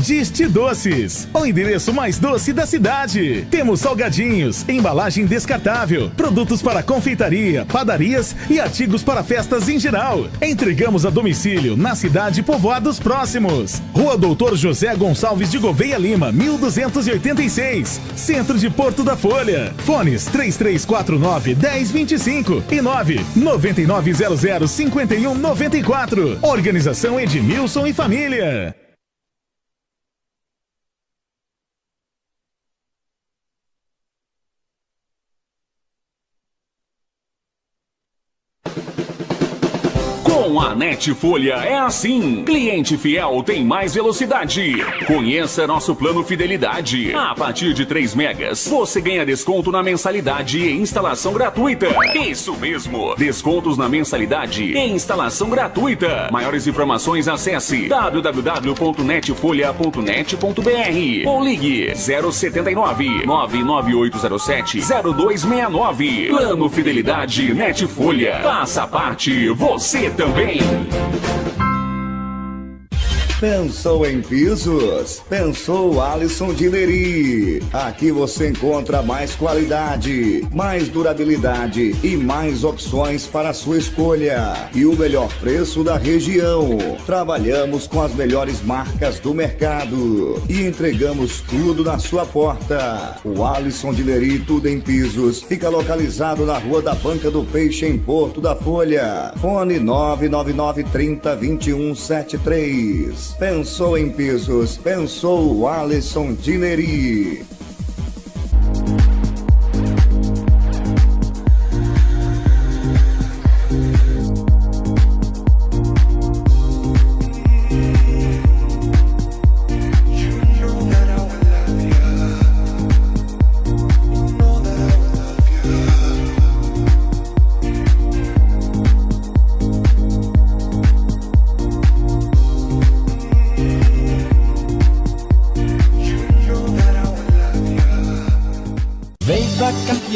Diste Doces, o endereço mais doce da cidade. Temos salgadinhos, embalagem descartável, produtos para confeitaria, padarias e artigos para festas em geral. Entregamos a domicílio na cidade e povoados próximos. Rua Doutor José Gonçalves de Gouveia Lima, 1286, Centro de Porto da Folha. Fones 3349-1025 e 99900-5194. Organização Edmilson e Família. Com a Netfolha é assim. Cliente fiel tem mais velocidade. Conheça nosso plano Fidelidade. A partir de 3 megas, você ganha desconto na mensalidade e instalação gratuita. Isso mesmo, descontos na mensalidade e instalação gratuita. Maiores informações acesse www.netfolha.net.br ou ligue 079 99807 0269. Plano Fidelidade Netfolha. Faça parte, você também. Pensou em pisos? Pensou Alisson Dineri. Aqui você encontra mais qualidade, mais durabilidade e mais opções para a sua escolha. E o melhor preço da região. Trabalhamos com as melhores marcas do mercado e entregamos tudo na sua porta. O Alisson Dineri Tudo em Pisos fica localizado na Rua da Banca do Peixe, em Porto da Folha. Fone 99930-2173. Pensou em pisos? Pensou o Alisson Dineri.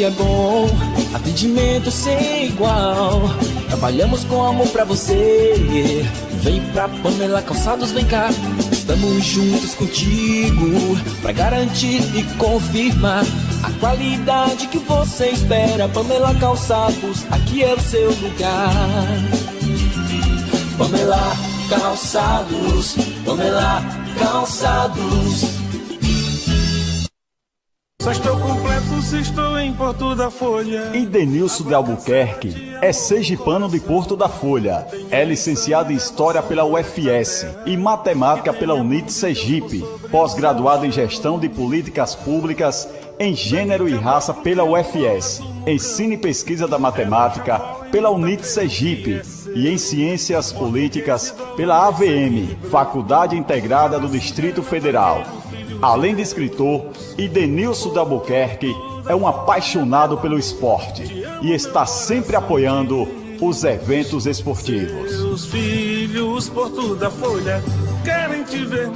É bom, atendimento sem igual. Trabalhamos com amor pra você. Vem pra Pamela Calçados, vem cá. Estamos juntos contigo pra garantir e confirmar a qualidade que você espera. Pamela Calçados, aqui é o seu lugar. Pamela Calçados, Pamela Calçados. Só estou completo se estou em Porto da Folha. Idenilson de Albuquerque é sergipano de Porto da Folha. É licenciado em História pela UFS e Matemática pela UNIT Sergipe. Pós-graduado em Gestão de Políticas Públicas em Gênero e Raça pela UFS. Ensino e Pesquisa da Matemática pela UNIT Sergipe. E em Ciências Políticas pela AVM, Faculdade Integrada do Distrito Federal. Além de escritor, Idenilson de Albuquerque é um apaixonado pelo esporte e está sempre apoiando os eventos esportivos. Os filhos, Porto da Folha, querem te ver.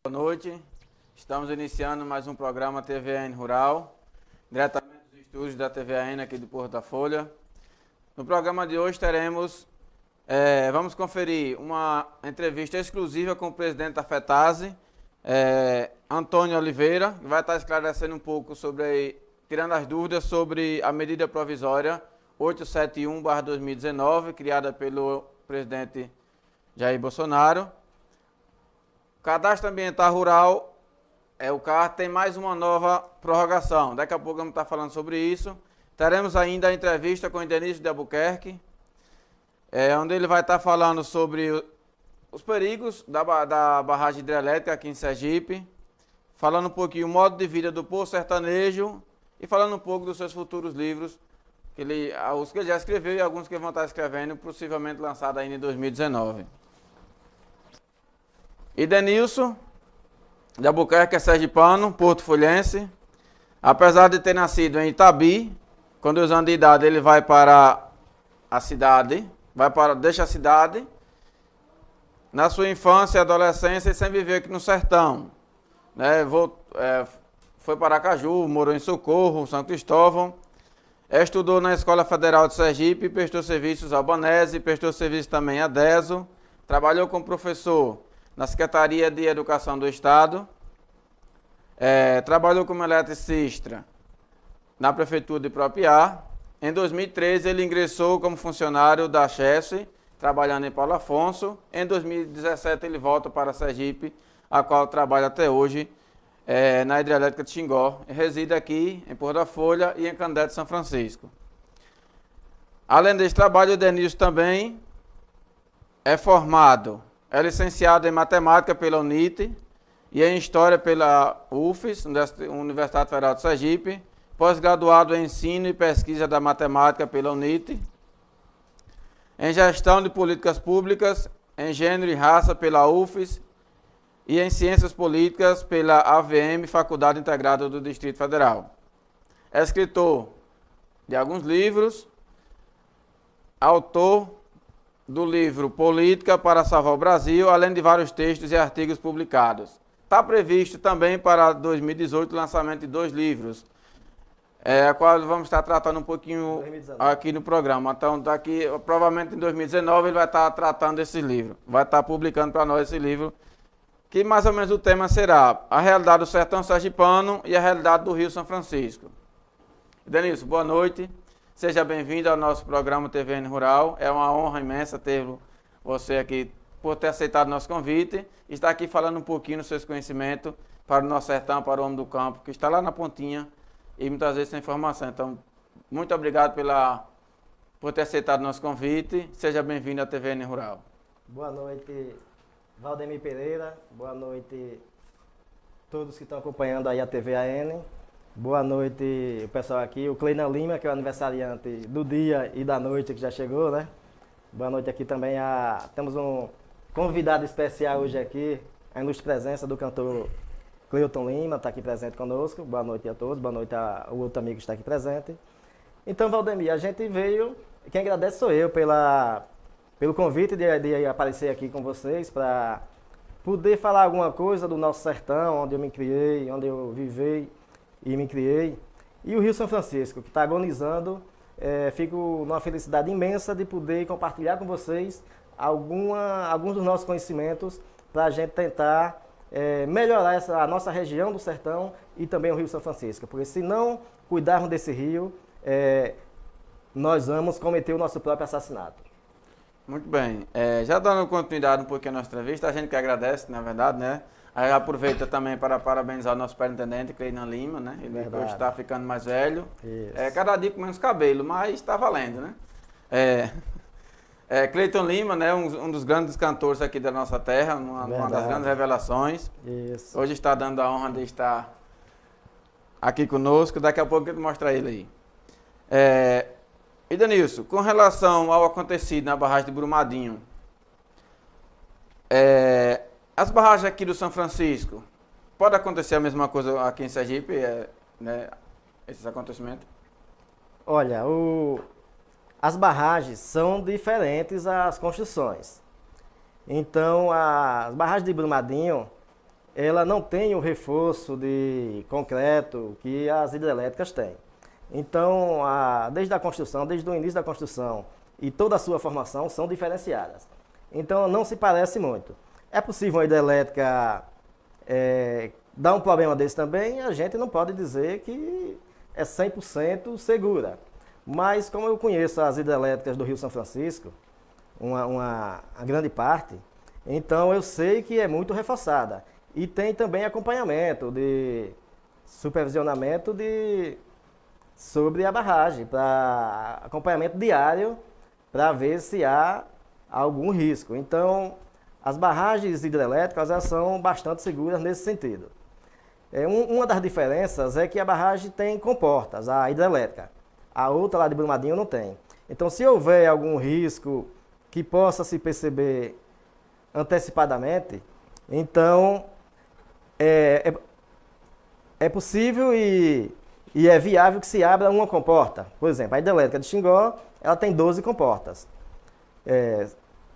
Boa noite, estamos iniciando mais um programa TVN Rural, diretamente dos estúdios da TVN aqui do Porto da Folha. No programa de hoje vamos conferir uma entrevista exclusiva com o presidente da FETASE, Antônio Oliveira, que vai estar esclarecendo um pouco tirando as dúvidas sobre a medida provisória 871/2019, criada pelo presidente Jair Bolsonaro. O Cadastro Ambiental Rural, o CAR, tem mais uma nova prorrogação. Daqui a pouco vamos estar falando sobre isso. Teremos ainda a entrevista com o Denício de Albuquerque, onde ele vai estar falando sobre os perigos da barragem hidrelétrica aqui em Sergipe, falando um pouquinho o modo de vida do povo sertanejo e falando um pouco dos seus futuros livros, os que ele já escreveu e alguns que vão estar escrevendo, possivelmente lançados ainda em 2019. E Denilson de Albuquerque é sergipano, porto-folhense. Apesar de ter nascido em Itabi, com 2 anos de idade ele vai para a cidade, deixa a cidade. Na sua infância e adolescência ele sempre viveu aqui no sertão, né? Foi para Aracaju, morou em Socorro, São Cristóvão. Estudou na Escola Federal de Sergipe, prestou serviços ao Banese, prestou serviço também a DESO. Trabalhou como professor na Secretaria de Educação do Estado. Trabalhou como eletricista na Prefeitura de Propriá. Em 2013 ele ingressou como funcionário da Chesse, trabalhando em Paulo Afonso. Em 2017 ele volta para Sergipe, a qual trabalha até hoje na hidrelétrica de Xingó. Reside aqui em Porto da Folha e em Candé de São Francisco. Além desse trabalho, o Denilson também é licenciado em Matemática pela UNIT e em História pela UFES, Universidade Federal de Sergipe, pós-graduado em Ensino e Pesquisa da Matemática pela UNIT, em Gestão de Políticas Públicas, em Gênero e Raça pela UFES e em Ciências Políticas pela AVM, Faculdade Integrada do Distrito Federal. É escritor de alguns livros, autor do livro Política para Salvar o Brasil, além de vários textos e artigos publicados. Está previsto também para 2018 o lançamento de 2 livros, a qual vamos estar tratando um pouquinho 2019. Aqui no programa. Então, daqui, provavelmente em 2019 ele vai estar tratando desse livro, vai estar publicando para nós esse livro, que mais ou menos o tema será a realidade do sertão sergipano e a realidade do Rio São Francisco. Denilson, boa noite. Seja bem-vindo ao nosso programa TVN Rural. É uma honra imensa ter você aqui, por ter aceitado o nosso convite e estar aqui falando um pouquinho dos seus conhecimentos para o nosso sertão, para o homem do campo, que está lá na pontinha e muitas vezes sem informação. Então, muito obrigado por ter aceitado o nosso convite. Seja bem-vindo à TVN Rural. Boa noite, Valdemir Pereira. Boa noite a todos que estão acompanhando aí a TVAN. Boa noite o pessoal aqui, o Cleinan Lima, que é o aniversariante do dia e da noite que já chegou, né? Boa noite aqui também temos um convidado especial hoje aqui, a ilustre presença do cantor Cleuton Lima, está aqui presente conosco. Boa noite a todos, boa noite ao outro amigo que está aqui presente. Então, Valdemir, a gente veio, quem agradece sou eu pelo convite de aparecer aqui com vocês para poder falar alguma coisa do nosso sertão, onde eu me criei, onde eu vivei e me criei. E o Rio São Francisco, que está agonizando. Fico numa felicidade imensa de poder compartilhar com vocês alguns dos nossos conhecimentos para a gente tentar melhorar a nossa região do sertão e também o Rio São Francisco. Porque se não cuidarmos desse rio, nós vamos cometer o nosso próprio assassinato. Muito bem. Já dando continuidade um pouquinho à nossa entrevista, a gente que agradece, na verdade, né? Aí aproveita também para parabenizar o nosso superintendente, Cleinan Lima, né? Ele hoje está ficando mais velho. Cada dia com menos cabelo, mas está valendo, né? Cleiton Lima, né? Um dos grandes cantores aqui da nossa terra, uma das grandes revelações. Isso. Hoje está dando a honra de estar aqui conosco. Daqui a pouco eu vou mostrar ele aí. E Denilson, com relação ao acontecido na barragem de Brumadinho, as barragens aqui do São Francisco, pode acontecer a mesma coisa aqui em Sergipe, né, esses acontecimentos? Olha, as barragens são diferentes às construções. Então, as barragens de Brumadinho, ela não tem o reforço de concreto que as hidrelétricas têm. Então, desde a construção, desde o início da construção e toda a sua formação são diferenciadas. Então, não se parece muito. É possível uma hidrelétrica dar um problema desse também, a gente não pode dizer que é 100% segura. Mas como eu conheço as hidrelétricas do Rio São Francisco, a grande parte, então eu sei que é muito reforçada. E tem também acompanhamento, de supervisionamento sobre a barragem, para acompanhamento diário, para ver se há algum risco. Então, as barragens hidrelétricas elas são bastante seguras nesse sentido. Uma das diferenças é que a barragem tem comportas, a hidrelétrica. A outra lá de Brumadinho não tem. Então, se houver algum risco que possa se perceber antecipadamente, então é possível e é viável que se abra uma comporta. Por exemplo, a hidrelétrica de Xingó, ela tem 12 comportas,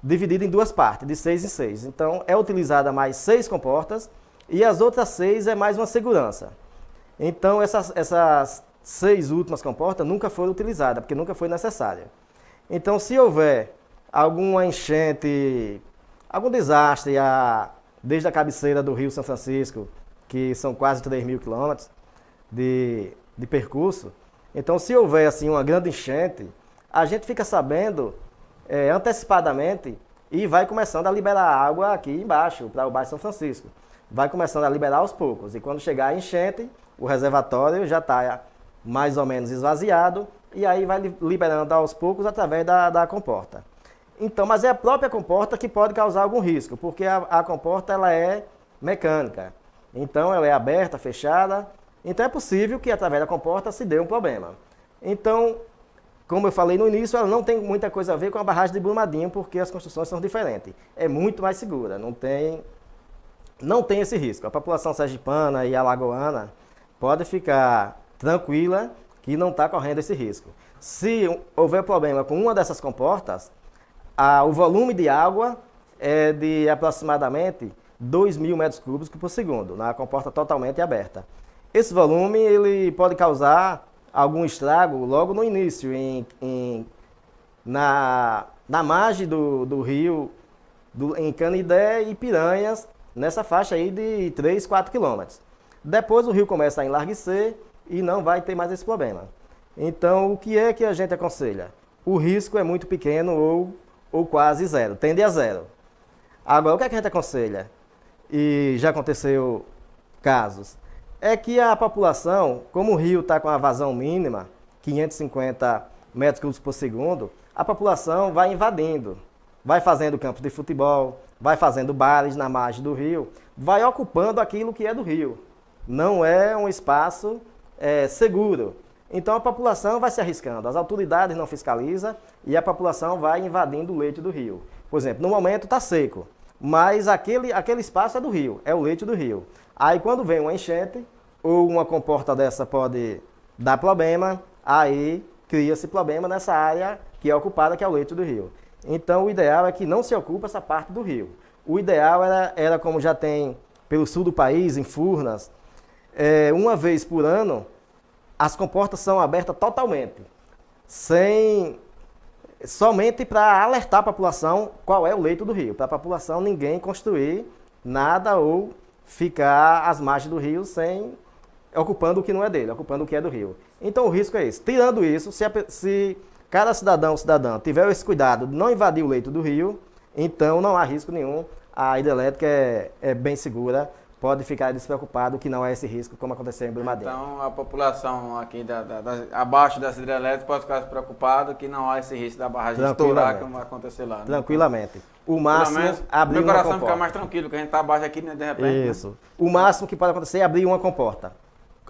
dividida em duas partes, de 6 em 6. Então, é utilizada mais 6 comportas e as outras 6 é mais uma segurança. Então, essas 6 últimas comportas nunca foram utilizadas, porque nunca foi necessária. Então, se houver alguma enchente, algum desastre, desde a cabeceira do Rio São Francisco, que são quase 3.000 quilômetros de percurso, então, se houver assim, uma grande enchente, a gente fica sabendo antecipadamente e vai começando a liberar água aqui embaixo, para o Baixo São Francisco. Vai começando a liberar aos poucos. E quando chegar a enchente, o reservatório já está mais ou menos esvaziado e aí vai liberando aos poucos através da comporta. Então, mas é a própria comporta que pode causar algum risco, porque a comporta ela é mecânica. Então, ela é aberta, fechada. Então, é possível que através da comporta se dê um problema. Então, como eu falei no início, ela não tem muita coisa a ver com a barragem de Brumadinho, porque as construções são diferentes. É muito mais segura, não tem esse risco. A população sergipana e alagoana pode ficar tranquila que não está correndo esse risco. Se houver problema com uma dessas comportas, o volume de água é de aproximadamente 2.000 metros cúbicos por segundo, na comporta totalmente aberta. Esse volume ele pode causar algum estrago logo no início, na margem do rio, em Canidé e Piranhas, nessa faixa aí de 3, 4 quilômetros. Depois o rio começa a enlarguecer e não vai ter mais esse problema. Então, o que é que a gente aconselha? O risco é muito pequeno ou quase zero, tende a zero. Agora, o que é que a gente aconselha? E já aconteceu casos. É que a população, como o rio está com a vazão mínima, 550 metros cúbicos por segundo, a população vai invadindo, vai fazendo campos de futebol, vai fazendo bares na margem do rio, vai ocupando aquilo que é do rio. Não é um espaço seguro. Então a população vai se arriscando, as autoridades não fiscalizam e a população vai invadindo o leito do rio. Por exemplo, no momento está seco, mas aquele espaço é do rio, é o leito do rio. Aí quando vem uma enchente, ou uma comporta dessa pode dar problema, aí cria-se problema nessa área que é ocupada, que é o leito do rio. Então o ideal é que não se ocupe essa parte do rio. O ideal era como já tem pelo sul do país, em Furnas, uma vez por ano, as comportas são abertas totalmente, somente para alertar a população qual é o leito do rio, para a população ninguém construir nada ou ficar às margens do rio ocupando o que não é dele, ocupando o que é do rio. Então o risco é esse. Tirando isso, se cada cidadão ou cidadã tiver esse cuidado de não invadir o leito do rio, então não há risco nenhum, a hidrelétrica é bem segura, pode ficar despreocupado que não há esse risco, como aconteceu em Brumadinho. Então, a população aqui abaixo das hidrelétricas pode ficar preocupada que não há esse risco da barragem estourar, como vai acontecer lá. Né? Tranquilamente. O máximo é abrir uma comporta. Meu coração fica mais tranquilo, que a gente está abaixo aqui, né, de repente. Isso. Né? O máximo que pode acontecer é abrir uma comporta.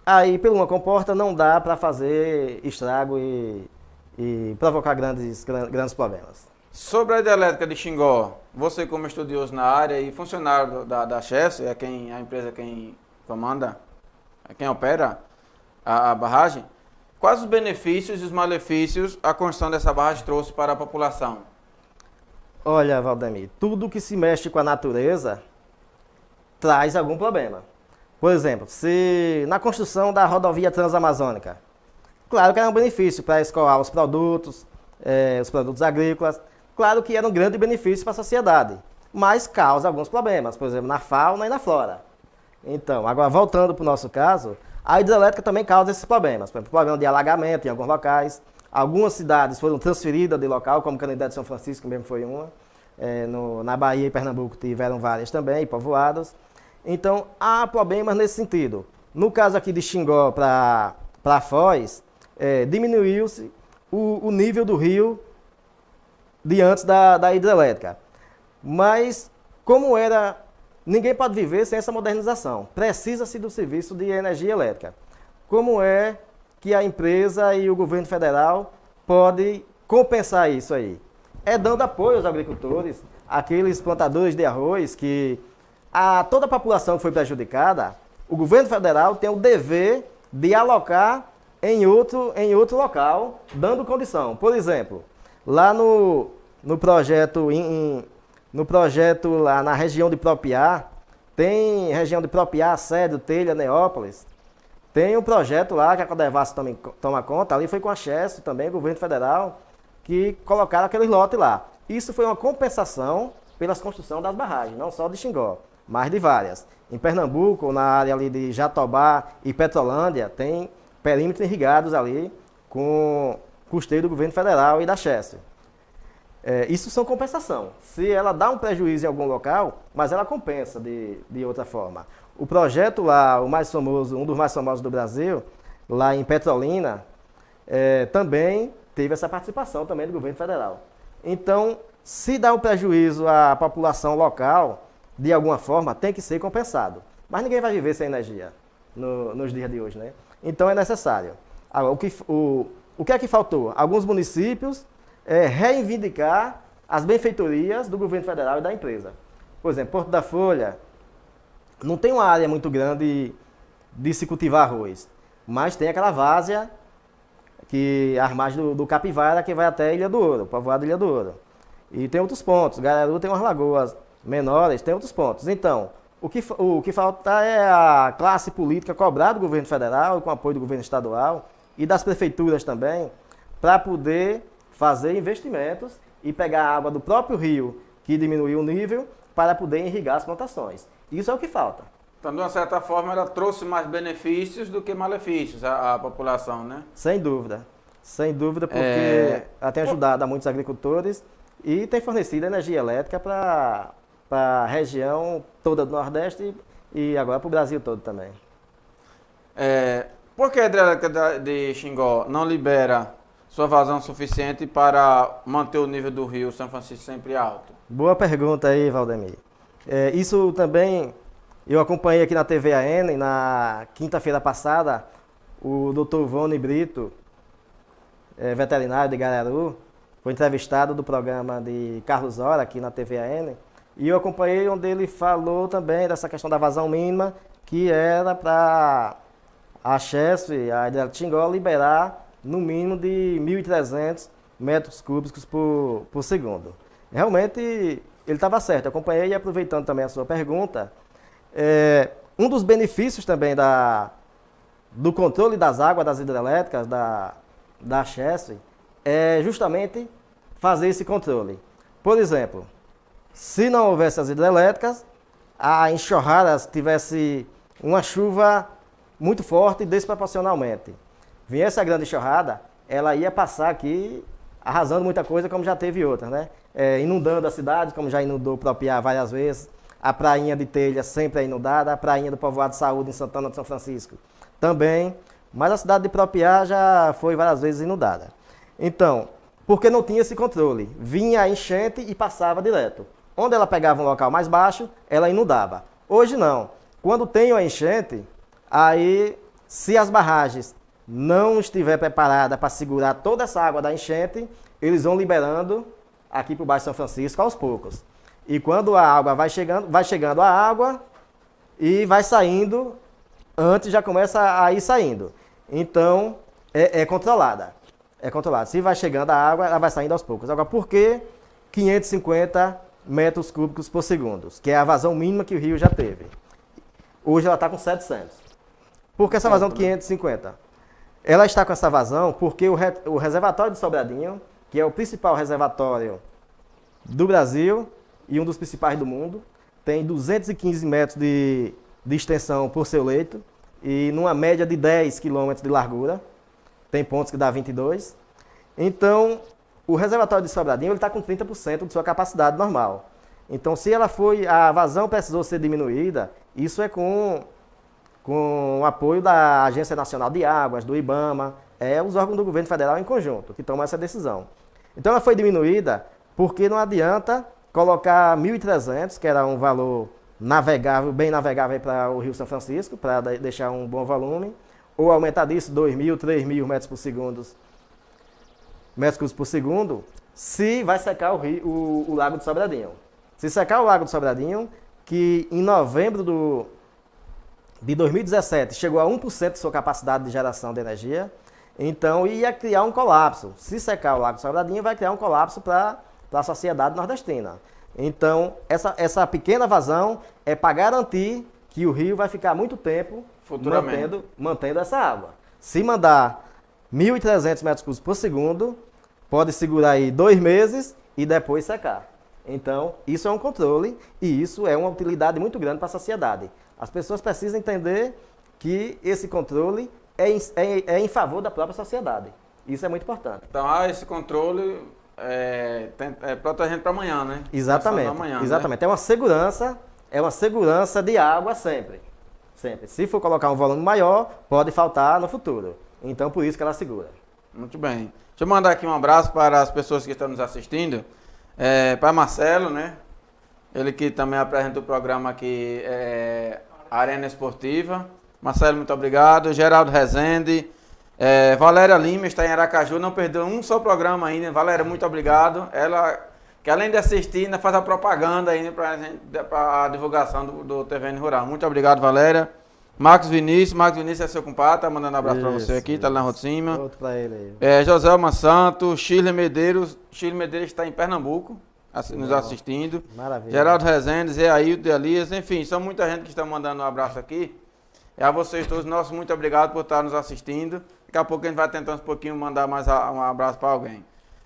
Aí, por uma comporta, não dá para fazer estrago e provocar grandes problemas. Sobre a hidrelétrica de Xingó, você como estudioso na área e funcionário da Chess, a empresa quem comanda, quem opera a barragem, quais os benefícios e os malefícios a construção dessa barragem trouxe para a população? Olha, Valdemir, tudo que se mexe com a natureza traz algum problema. Por exemplo, se na construção da rodovia transamazônica, claro que era um benefício para escoar os produtos agrícolas. Claro que era um grande benefício para a sociedade, mas causa alguns problemas, por exemplo, na fauna e na flora. Então, agora voltando para o nosso caso, a hidrelétrica também causa esses problemas. Por exemplo, problema de alagamento em alguns locais, Algumas cidades foram transferidas de local, como Canindé de São Francisco mesmo foi uma. Na Bahia e Pernambuco tiveram várias também, povoadas. Então, há problemas nesse sentido. No caso aqui de Xingó para Foz, diminuiu-se o nível do rio de antes da hidrelétrica. Mas, como era, ninguém pode viver sem essa modernização. Precisa-se do serviço de energia elétrica. Como é que a empresa e o governo federal podem compensar isso aí? É dando apoio aos agricultores, aqueles plantadores de arroz que toda a população que foi prejudicada, o governo federal tem o dever de alocar em outro local, dando condição. Por exemplo, lá no projeto lá na região de Propiá, tem região de Propiá, Cedro, Telha, Neópolis, tem um projeto lá que a Codevasf também toma conta, ali foi com a Chesf também, governo federal, que colocaram aquele lote lá. Isso foi uma compensação pelas construções das barragens, não só de Xingó, mas de várias. Em Pernambuco, na área ali de Jatobá e Petrolândia, tem perímetros irrigados ali com custeio do governo federal e da Chesf. Isso são compensação. Se ela dá um prejuízo em algum local, mas ela compensa de outra forma. O projeto lá, o mais famoso, um dos mais famosos do Brasil, lá em Petrolina, também teve essa participação também do governo federal. Então, se dá um prejuízo à população local, de alguma forma, tem que ser compensado. Mas ninguém vai viver sem energia nos dias de hoje, né? Então é necessário. Agora, o que é que faltou? Alguns municípios reivindicar as benfeitorias do governo federal e da empresa. Por exemplo, Porto da Folha não tem uma área muito grande de se cultivar arroz, mas tem aquela várzea que a margem do Capivara, que vai até Ilha do Ouro, povoado Ilha do Ouro. E tem outros pontos. Gararu tem umas lagoas menores, tem outros pontos. Então, o que falta é a classe política cobrar do governo federal, com apoio do governo estadual e das prefeituras também, para poder fazer investimentos e pegar a água do próprio rio, que diminuiu o nível, para poder irrigar as plantações. Isso é o que falta. Então, de uma certa forma, ela trouxe mais benefícios do que malefícios à população, né? Sem dúvida, porque ela tem ajudado a muitos agricultores e tem fornecido energia elétrica para a região toda do Nordeste e agora para o Brasil todo também. Por que a hidrelétrica de Xingó não libera sua vazão suficiente para manter o nível do rio São Francisco sempre alto? Boa pergunta aí, Valdemir. Isso também eu acompanhei aqui na TVAN, na quinta-feira passada, o Dr. Vone Brito, veterinário de Gararu, foi entrevistado do programa de Carlos Hora aqui na TVAN, e eu acompanhei onde ele falou também dessa questão da vazão mínima, que era para a Chesf, a hidrelétrica Xingó, liberar no mínimo de 1.300 metros cúbicos por segundo. Realmente, ele estava certo. Eu acompanhei e aproveitando também a sua pergunta, um dos benefícios também do controle das águas das hidrelétricas, da Chesf, é justamente fazer esse controle. Por exemplo, se não houvesse as hidrelétricas, a enxurrada tivesse uma chuva muito forte desproporcionalmente. Viesse a grande enxurrada, ela ia passar aqui arrasando muita coisa, como já teve outras, né? Inundando a cidade, como já inundou Propiá várias vezes. A prainha de Telha sempre é inundada, a prainha do Povoado de Saúde em Santana de São Francisco também. Mas a cidade de Propiá já foi várias vezes inundada. Então, porque não tinha esse controle. Vinha a enchente e passava direto. Onde ela pegava um local mais baixo, ela inundava. Hoje não. Quando tem a enchente, aí se as barragens não estiver preparada para segurar toda essa água da enchente, eles vão liberando aqui para o Baixo São Francisco aos poucos. E quando a água vai chegando a água e vai saindo, antes já começa a ir saindo. Então, é controlada. É controlada. Se vai chegando a água, ela vai saindo aos poucos. Agora, por que 550 metros cúbicos por segundo? Que é a vazão mínima que o rio já teve. Hoje ela está com 700. Por que essa vazão de 550? Ela está com essa vazão porque o reservatório de Sobradinho, que é o principal reservatório do Brasil e um dos principais do mundo, tem 215 metros de extensão por seu leito e numa média de 10 quilômetros de largura. Tem pontos que dá 22. Então, o reservatório de Sobradinho está com 30% de sua capacidade normal. Então, se a vazão precisou ser diminuída, isso é com o apoio da Agência Nacional de Águas, do IBAMA, os órgãos do governo federal em conjunto que tomam essa decisão. Então, ela foi diminuída porque não adianta colocar 1.300, que era um valor navegável, bem navegável para o Rio São Francisco, para deixar um bom volume, ou aumentar disso 2.000, 3.000 metros cúbicos por segundo, se vai secar o Lago do Sobradinho. Se secar o Lago do Sobradinho, que em novembro de 2017 chegou a 1% de sua capacidade de geração de energia, então ia criar um colapso. Se secar o Lago do Sobradinho, vai criar um colapso para a sociedade nordestina. Então, essa pequena vazão é para garantir que o rio vai ficar muito tempo mantendo essa água. Se mandar 1.300 metros cúbicos por segundo, pode segurar aí 2 meses e depois secar. Então, isso é um controle e isso é uma utilidade muito grande para a sociedade. As pessoas precisam entender que esse controle é em favor da própria sociedade. Isso é muito importante. Então, esse controle protegendo para amanhã, né? Exatamente. Amanhã, exatamente. Né? É uma segurança de água sempre. Sempre. Se for colocar um volume maior, pode faltar no futuro. Então, por isso que ela segura. Muito bem. Deixa eu mandar aqui um abraço para as pessoas que estão nos assistindo. Para Marcelo, né? Ele que também apresenta o programa aqui, Arena Esportiva. Marcelo, muito obrigado. Geraldo Rezende. Valéria Lima está em Aracaju, não perdeu um só programa ainda. Valéria, muito obrigado. Ela, que além de assistir, ainda faz a propaganda ainda para a divulgação do TVN Rural. Muito obrigado, Valéria. Marcos Vinícius é seu compadre, tá mandando um abraço para você aqui, tá lá na rua de cima. Outro para ele aí. Joselma Santos, Shirley Medeiros está em Pernambuco, nos assistindo. Maravilha. Geraldo Rezende, Zé Ailton, Elias, enfim, são muita gente que está mandando um abraço aqui. E a vocês todos, muito obrigado por estar nos assistindo. Daqui a pouco a gente vai tentar um pouquinho mandar mais um abraço para alguém.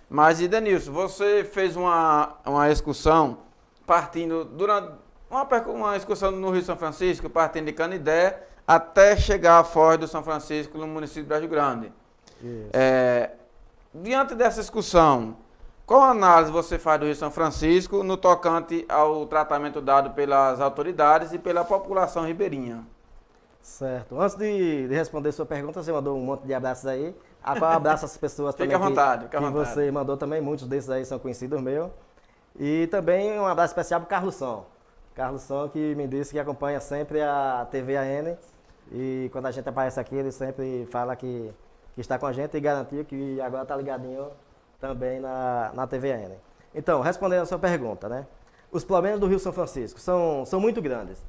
Mas, Denilson, você fez uma excursão partindo durante uma excursão no Rio São Francisco, partindo de Canidé até chegar à Foz do São Francisco, no município de Brejo Grande. Diante dessa excursão, qual análise você faz do Rio São Francisco no tocante ao tratamento dado pelas autoridades e pela população ribeirinha? Certo. Antes de responder sua pergunta, você mandou um monte de abraços aí. Eu abraço as pessoas também fica à vontade. Você mandou também, muitos desses aí são conhecidos meus. E também um abraço especial para o Carlosson. Carlosson que me disse que acompanha sempre a TVAN e quando a gente aparece aqui ele sempre fala que está com a gente e garantiu que agora está ligadinho também na TVAN. Então, respondendo a sua pergunta, né? Os problemas do Rio São Francisco são muito grandes.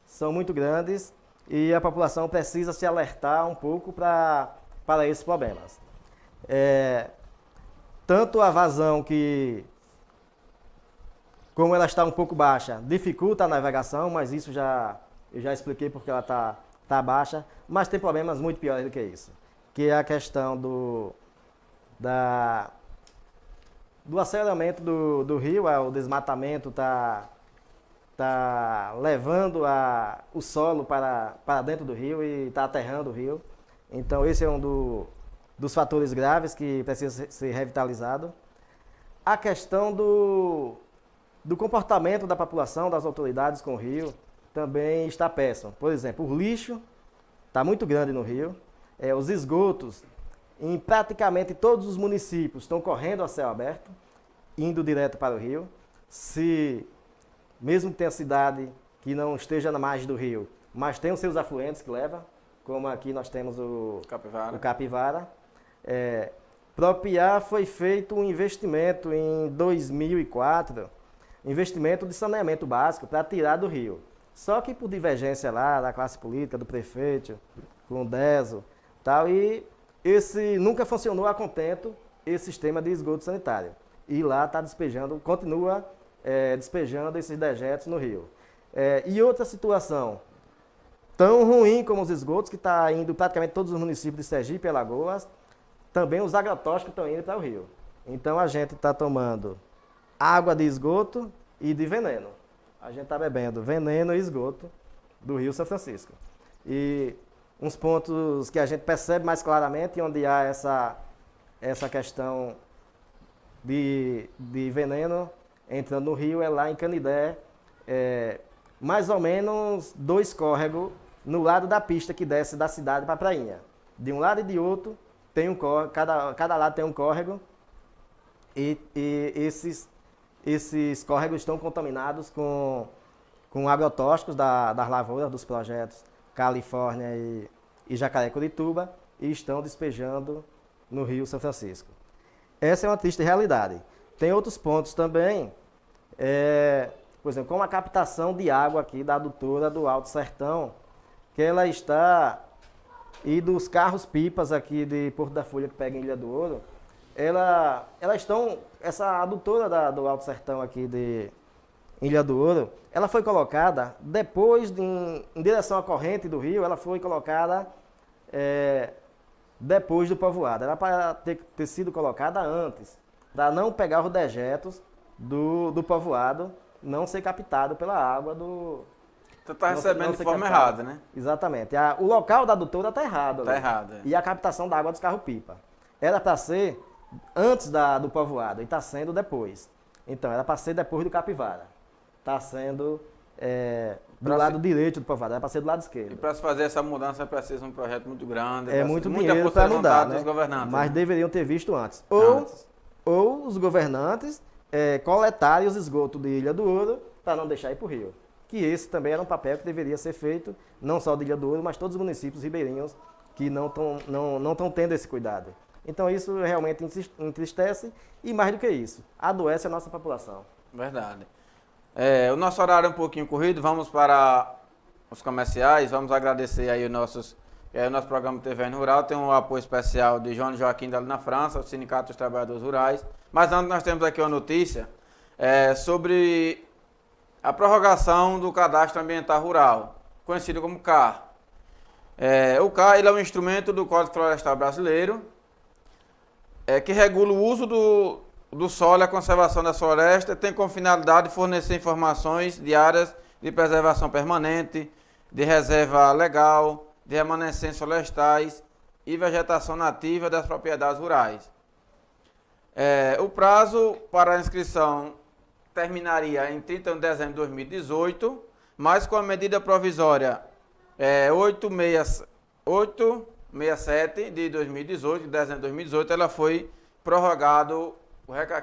São muito grandes e a população precisa se alertar um pouco para esses problemas. Tanto a vazão como ela está um pouco baixa, dificulta a navegação, mas isso eu já expliquei porque ela está baixa, mas tem problemas muito piores do que isso, que é a questão do aceleramento do rio, o desmatamento está levando o solo para dentro do rio e está aterrando o rio. Então esse é um dos fatores graves que precisa ser revitalizado. A questão do comportamento da população, das autoridades com o rio, também está péssimo. Por exemplo, o lixo está muito grande no rio. Os esgotos, em praticamente todos os municípios, estão correndo a céu aberto, indo direto para o rio. Mesmo que tenha cidade que não esteja na margem do rio, mas tem os seus afluentes que leva, como aqui nós temos o Capivara. Propiar foi feito um investimento em 2004, investimento de saneamento básico para tirar do rio. Só que por divergência lá da classe política, do prefeito, com o DESO, tal, e esse nunca funcionou a contento esse sistema de esgoto sanitário. E lá está continua despejando esses dejetos no rio. E outra situação, tão ruim como os esgotos, que está indo praticamente todos os municípios de Sergipe e Alagoas, também os agrotóxicos estão indo para o rio. Então a gente está tomando água de esgoto e de veneno. A gente está bebendo veneno e esgoto do Rio São Francisco. E uns pontos que a gente percebe mais claramente onde há essa questão de veneno entrando no rio é lá em Canidé, mais ou menos 2 córregos no lado da pista que desce da cidade para a prainha. De um lado e de outro tem um córrego, cada lado tem um córrego e esses córregos estão contaminados com agrotóxicos das lavouras dos projetos Califórnia e Jacaré-Curituba e estão despejando no Rio São Francisco. Essa é uma triste realidade. Tem outros pontos também, por exemplo, como a captação de água aqui da adutora do Alto Sertão, que ela está, e dos carros-pipas aqui de Porto da Folha que pega em Ilha do Ouro, essa adutora do Alto Sertão aqui de Ilha do Ouro, ela foi colocada depois, em direção à corrente do rio, ela foi colocada depois do povoado. Era para ter sido colocada antes, para não pegar os dejetos do povoado, não ser captado pela água do... Você está recebendo de forma errada, né? Exatamente. O local da adutora está errado. Está errado. E a captação da água dos carros-pipa. Era para ser antes do povoado e está sendo depois. Então, era para ser depois do Capivara. Está sendo do lado direito do povoado, era para ser do lado esquerdo. E para se fazer essa mudança precisa um projeto muito grande. É muito dinheiro para mudar, né? Dos governantes. Mas deveriam ter visto antes. Ou os governantes coletarem os esgotos de Ilha do Ouro para não deixar ir para o rio. Que esse também era um papel que deveria ser feito, não só de Ilha do Ouro, mas todos os municípios ribeirinhos que não estão tendo esse cuidado. Então isso realmente entristece e, mais do que isso, adoece a nossa população. Verdade. O nosso horário é um pouquinho corrido, vamos para os comerciais, vamos agradecer aí o nosso programa TVN Rural, tem um apoio especial de João Joaquim dali na França, o Sindicato dos Trabalhadores Rurais. Mas antes nós temos aqui uma notícia sobre a prorrogação do Cadastro Ambiental Rural, conhecido como CAR. O CAR ele é um instrumento do Código Florestal Brasileiro, que regula o uso do solo e a conservação da floresta, tem como finalidade fornecer informações de áreas de preservação permanente, de reserva legal, de remanescentes florestais e vegetação nativa das propriedades rurais. O prazo para a inscrição terminaria em 31 de dezembro de 2018, mas com a medida provisória 867 de 2018, de dezembro de 2018, ela foi prorrogado.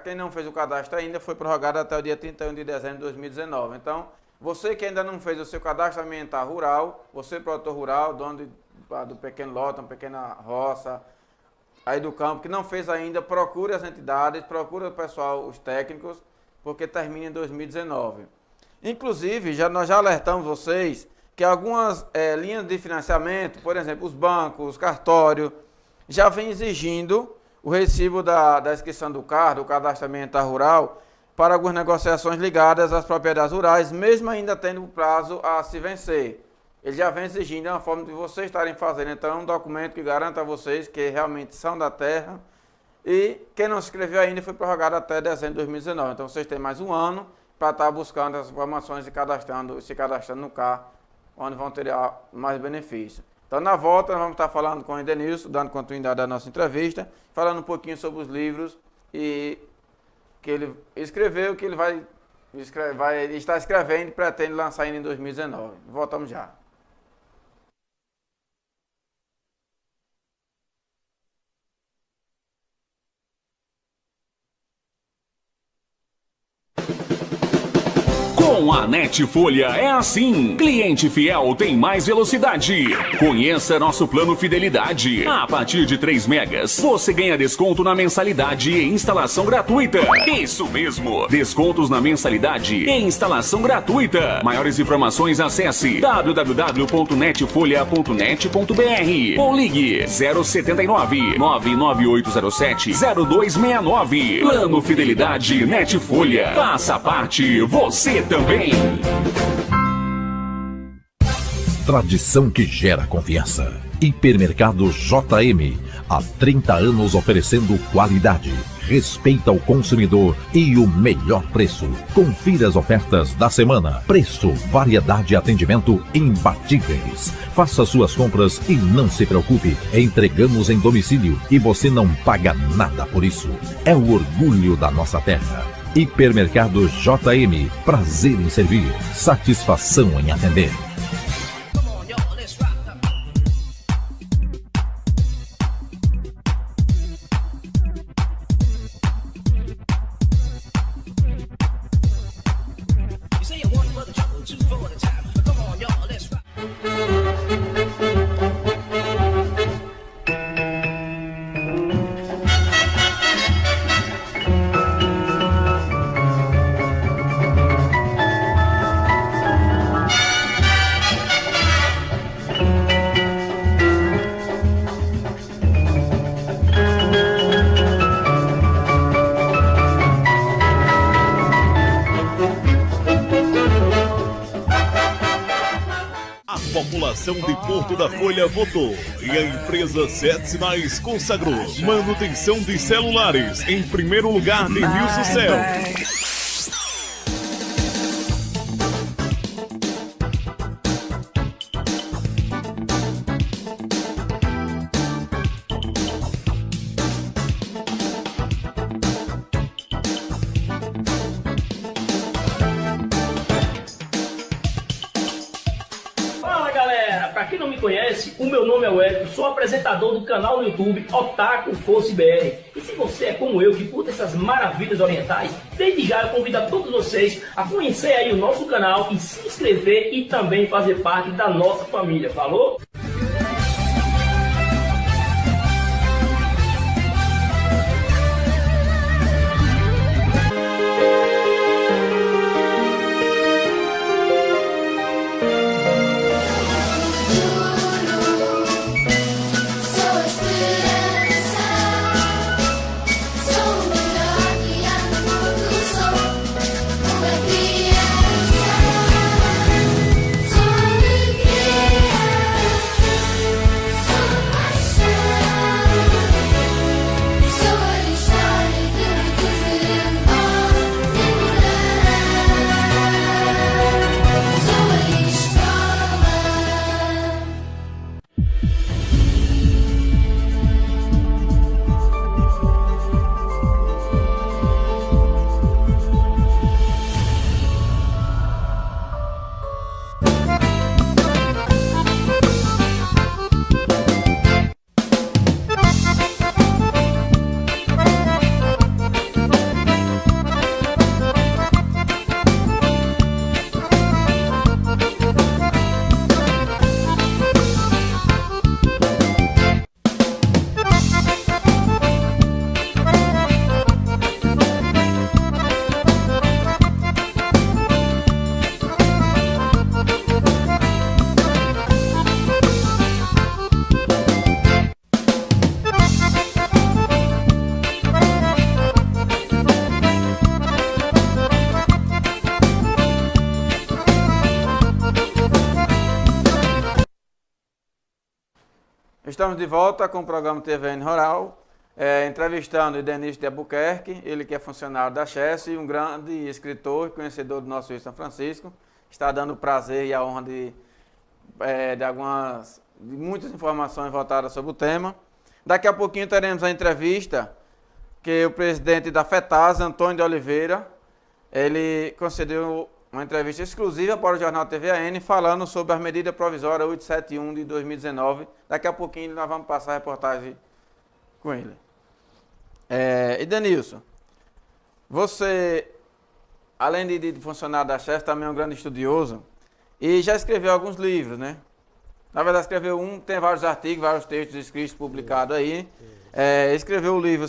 Quem não fez o cadastro ainda foi prorrogado até o dia 31 de dezembro de 2019. Então, você que ainda não fez o seu cadastro ambiental rural, você produtor rural, dono do pequeno lote, uma pequena roça, aí do campo, que não fez ainda, procure as entidades, procure o pessoal, os técnicos, porque termina em 2019. Inclusive, nós já alertamos vocês que algumas linhas de financiamento, por exemplo, os bancos, os cartórios, já vêm exigindo o recibo da inscrição do CAR, do Cadastro Ambiental Rural, para algumas negociações ligadas às propriedades rurais, mesmo ainda tendo o prazo a se vencer. Ele já vem exigindo uma forma de vocês estarem fazendo. Então, é um documento que garanta a vocês que realmente são da terra. E quem não se inscreveu ainda foi prorrogado até dezembro de 2019. Então, vocês têm mais um ano para estar buscando as informações e se cadastrando no CAR, onde vão ter mais benefício. Então, na volta, nós vamos estar falando com o Edenilson, dando continuidade à nossa entrevista, falando um pouquinho sobre os livros e que ele escreveu, que ele vai estar escrevendo e pretende lançar ainda em 2019. Voltamos já. Com a Netfolha é assim. Cliente fiel tem mais velocidade. Conheça nosso plano Fidelidade. A partir de 3 megas, você ganha desconto na mensalidade e instalação gratuita. Isso mesmo, descontos na mensalidade e instalação gratuita. Maiores informações acesse www.netfolha.net.br ou ligue 079 99807 0269. Plano Fidelidade Netfolha. Faça parte, você também. Tradição que gera confiança. Hipermercado JM. Há 30 anos oferecendo qualidade, respeita o consumidor e o melhor preço. Confira as ofertas da semana. Preço, variedade e atendimento imbatíveis. Faça suas compras e não se preocupe, entregamos em domicílio e você não paga nada por isso. É o orgulho da nossa terra. Hipermercado JM, prazer em servir, satisfação em atender. De Porto da Folha votou e a empresa Sete Sinais consagrou manutenção de celulares em primeiro lugar de Rio Sucel. O meu nome é Wellington, sou apresentador do canal no YouTube Otaku Fosse BR. E se você é como eu, que curta essas maravilhas orientais, desde já eu convido a todos vocês a conhecer aí o nosso canal e se inscrever e também fazer parte da nossa família, falou? Estamos de volta com o programa TVN Rural, entrevistando o Denis de Albuquerque, ele que é funcionário da Chess e um grande escritor e conhecedor do nosso Rio São Francisco. Está dando o prazer e a honra de muitas informações voltadas sobre o tema. Daqui a pouquinho teremos a entrevista que o presidente da FETAS, Antônio de Oliveira, ele concedeu uma entrevista exclusiva para o jornal TVN falando sobre a medida provisória 871 de 2019. Daqui a pouquinho nós vamos passar a reportagem com ele. E Denilson, você, além de funcionário da Chess, também é um grande estudioso e já escreveu alguns livros, né? Na verdade escreveu tem vários artigos, vários textos escritos, publicados aí. Escreveu o livro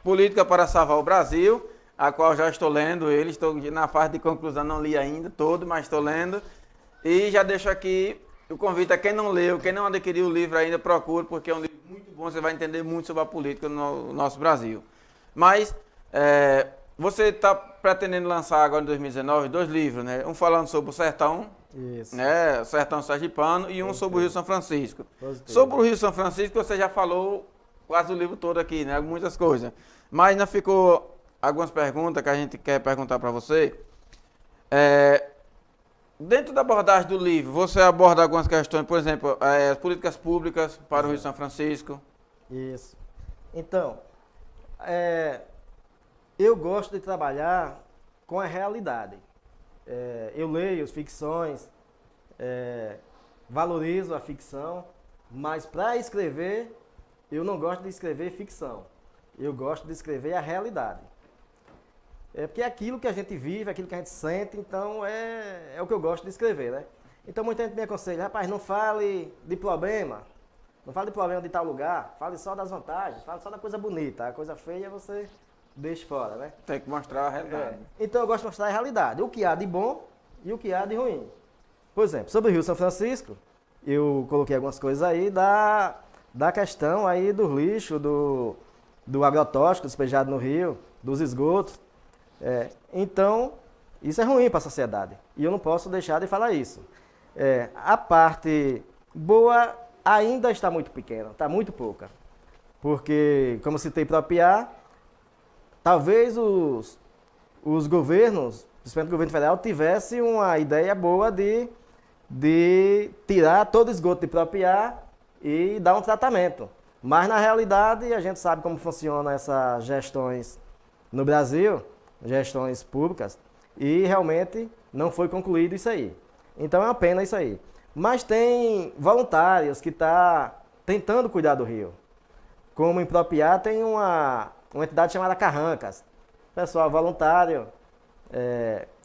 Política para Salvar o Brasil, a qual já estou lendo ele, estou na fase de conclusão, não li ainda todo, mas estou lendo. E já deixo aqui o convite a quem não leu, quem não adquiriu o livro ainda, procure, porque é um livro muito bom, você vai entender muito sobre a política no nosso Brasil. Mas você está pretendendo lançar agora em 2019 2 livros, né? Um falando sobre o sertão, né? O sertão sergipano, e um sobre o Rio São Francisco. Sobre o Rio São Francisco você já falou quase o livro todo aqui, né? Muitas coisas. Mas ainda ficou algumas perguntas que a gente quer perguntar para você. Dentro da abordagem do livro, você aborda algumas questões, por exemplo, as políticas públicas para o Rio São Francisco. Isso. Então, eu gosto de trabalhar com a realidade. Eu leio ficções, valorizo a ficção, mas para escrever, eu não gosto de escrever ficção. Eu gosto de escrever a realidade. Porque é aquilo que a gente vive, aquilo que a gente sente, então é o que eu gosto de escrever, né? Então muita gente me aconselha, rapaz, não fale de problema, não fale de problema de tal lugar, fale só das vantagens, fale só da coisa bonita, a coisa feia você deixa fora, né? Tem que mostrar a realidade. Então eu gosto de mostrar a realidade, o que há de bom e o que há de ruim. Por exemplo, sobre o Rio São Francisco, eu coloquei algumas coisas aí da questão aí do lixo, do agrotóxico despejado no rio, dos esgotos. Então, isso é ruim para a sociedade. E eu não posso deixar de falar isso. A parte boa ainda está muito pequena, está muito pouca. Porque, como citei Propiar, talvez os governos, principalmente o governo federal, tivesse uma ideia boa de tirar todo o esgoto de Propiar e dar um tratamento. Mas, na realidade, a gente sabe como funcionam essas gestões no Brasil, gestões públicas, e realmente não foi concluído isso aí. Então é uma pena isso aí. Mas tem voluntários que estão tentando cuidar do rio. Como em Propiar tem uma entidade chamada Carrancas. Pessoal voluntário,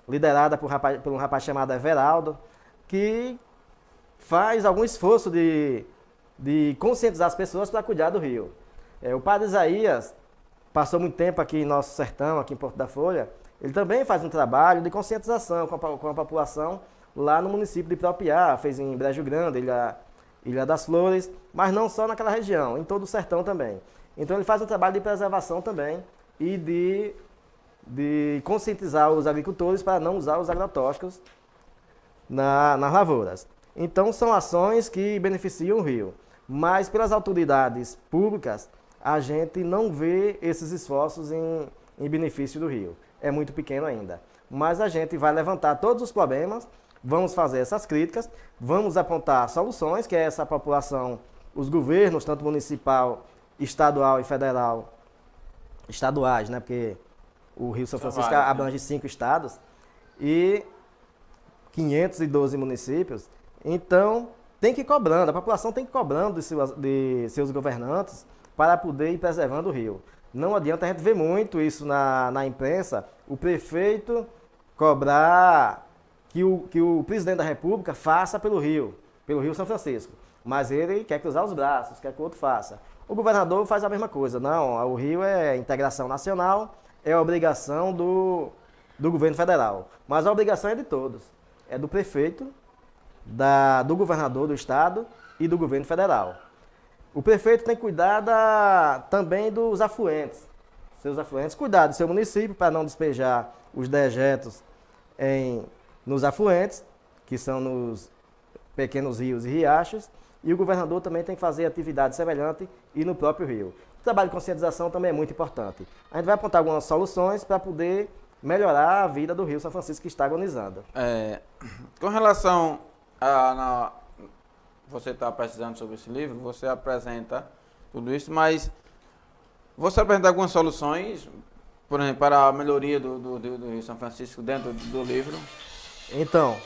liderada por um rapaz chamado Everaldo, que faz algum esforço de conscientizar as pessoas para cuidar do rio. O padre Isaías passou muito tempo aqui em nosso sertão, aqui em Porto da Folha. Ele também faz um trabalho de conscientização com a população lá no município de Propiar. Fez em Brejo Grande, Ilha das Flores, mas não só naquela região, em todo o sertão também. Então ele faz um trabalho de preservação também e de conscientizar os agricultores para não usar os agrotóxicos nas lavouras. Então são ações que beneficiam o rio. Mas pelas autoridades públicas, a gente não vê esses esforços em benefício do rio. É muito pequeno ainda. Mas a gente vai levantar todos os problemas, vamos fazer essas críticas, vamos apontar soluções, que é essa população, os governos, tanto municipal, estadual e federal, estaduais, né? Porque o Rio São Francisco abrange 5 estados e 512 municípios. Então, tem que ir cobrando, a população tem que ir cobrando de seus governantes para poder ir preservando o rio. Não adianta a gente ver muito isso na imprensa, o prefeito cobrar que o presidente da República faça pelo Rio São Francisco. Mas ele quer cruzar os braços, quer que o outro faça. O governador faz a mesma coisa. Não, o Rio é integração nacional, é obrigação do governo federal. Mas a obrigação é de todos. É do prefeito, do governador do estado e do governo federal. O prefeito tem que cuidar também dos afluentes, seus afluentes, cuidar do seu município para não despejar os dejetos nos afluentes, que são nos pequenos rios e riachos, e o governador também tem que fazer atividade semelhante e no próprio rio. O trabalho de conscientização também é muito importante. A gente vai apontar algumas soluções para poder melhorar a vida do Rio São Francisco, que está agonizando. Com relação a... Você está pesquisando sobre esse livro, você apresenta tudo isso, mas você apresenta algumas soluções, por exemplo, para a melhoria do Rio São Francisco dentro do livro? Então,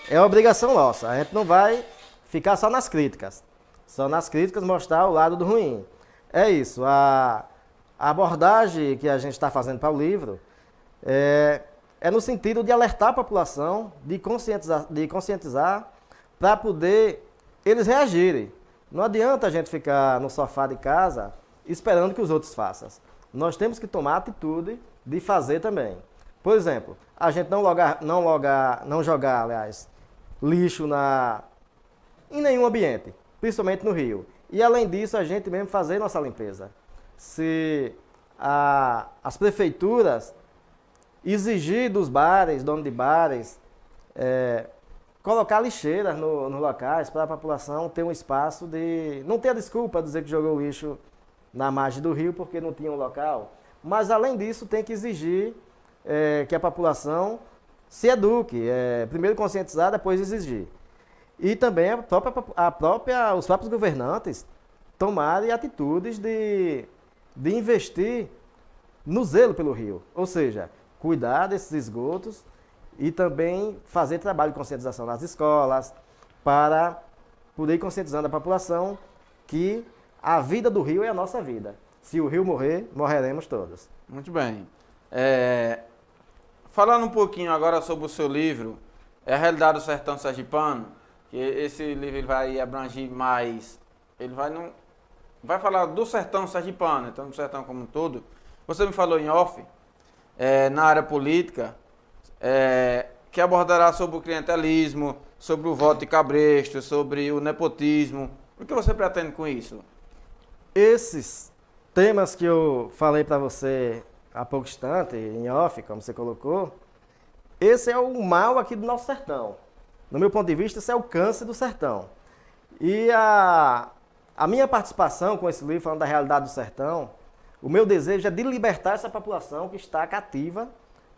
é obrigação nossa. A gente não vai ficar só nas críticas. Só nas críticas mostrar o lado do ruim. É isso. A abordagem que a gente está fazendo para o livro é no sentido de alertar a população, de conscientizar para poder eles reagirem. Não adianta a gente ficar no sofá de casa esperando que os outros façam. Nós temos que tomar a atitude de fazer também. Por exemplo, a gente não jogar, aliás, lixo em nenhum ambiente, principalmente no rio. E além disso, a gente mesmo fazer nossa limpeza. Se as prefeituras exigir dos bares, donos de bares, colocar lixeiras nos locais para a população ter um espaço de... Não ter a desculpa de dizer que jogou lixo na margem do rio porque não tinha um local. Mas, além disso, tem que exigir que a população se eduque, primeiro conscientizar, depois exigir. E também os próprios governantes tomarem atitudes de investir no zelo pelo rio, ou seja, cuidar desses esgotos e também fazer trabalho de conscientização nas escolas para poder ir conscientizando a população que a vida do rio é a nossa vida. Se o rio morrer, morreremos todos. Muito bem. Falando um pouquinho agora sobre o seu livro, A Realidade do Sertão Sergipano, que esse livro ele vai abranger mais, ele vai falar do sertão sergipano, então do sertão como um todo. Você me falou em off, na área política, que abordará sobre o clientelismo, sobre o voto de cabresto, sobre o nepotismo. O que você pretende com isso? Esses temas que eu falei para você há pouco instante, em off, como você colocou, esse é o mal aqui do nosso sertão. No meu ponto de vista, esse é o câncer do sertão. E a minha participação com esse livro, falando da realidade do sertão, o meu desejo é de libertar essa população que está cativa,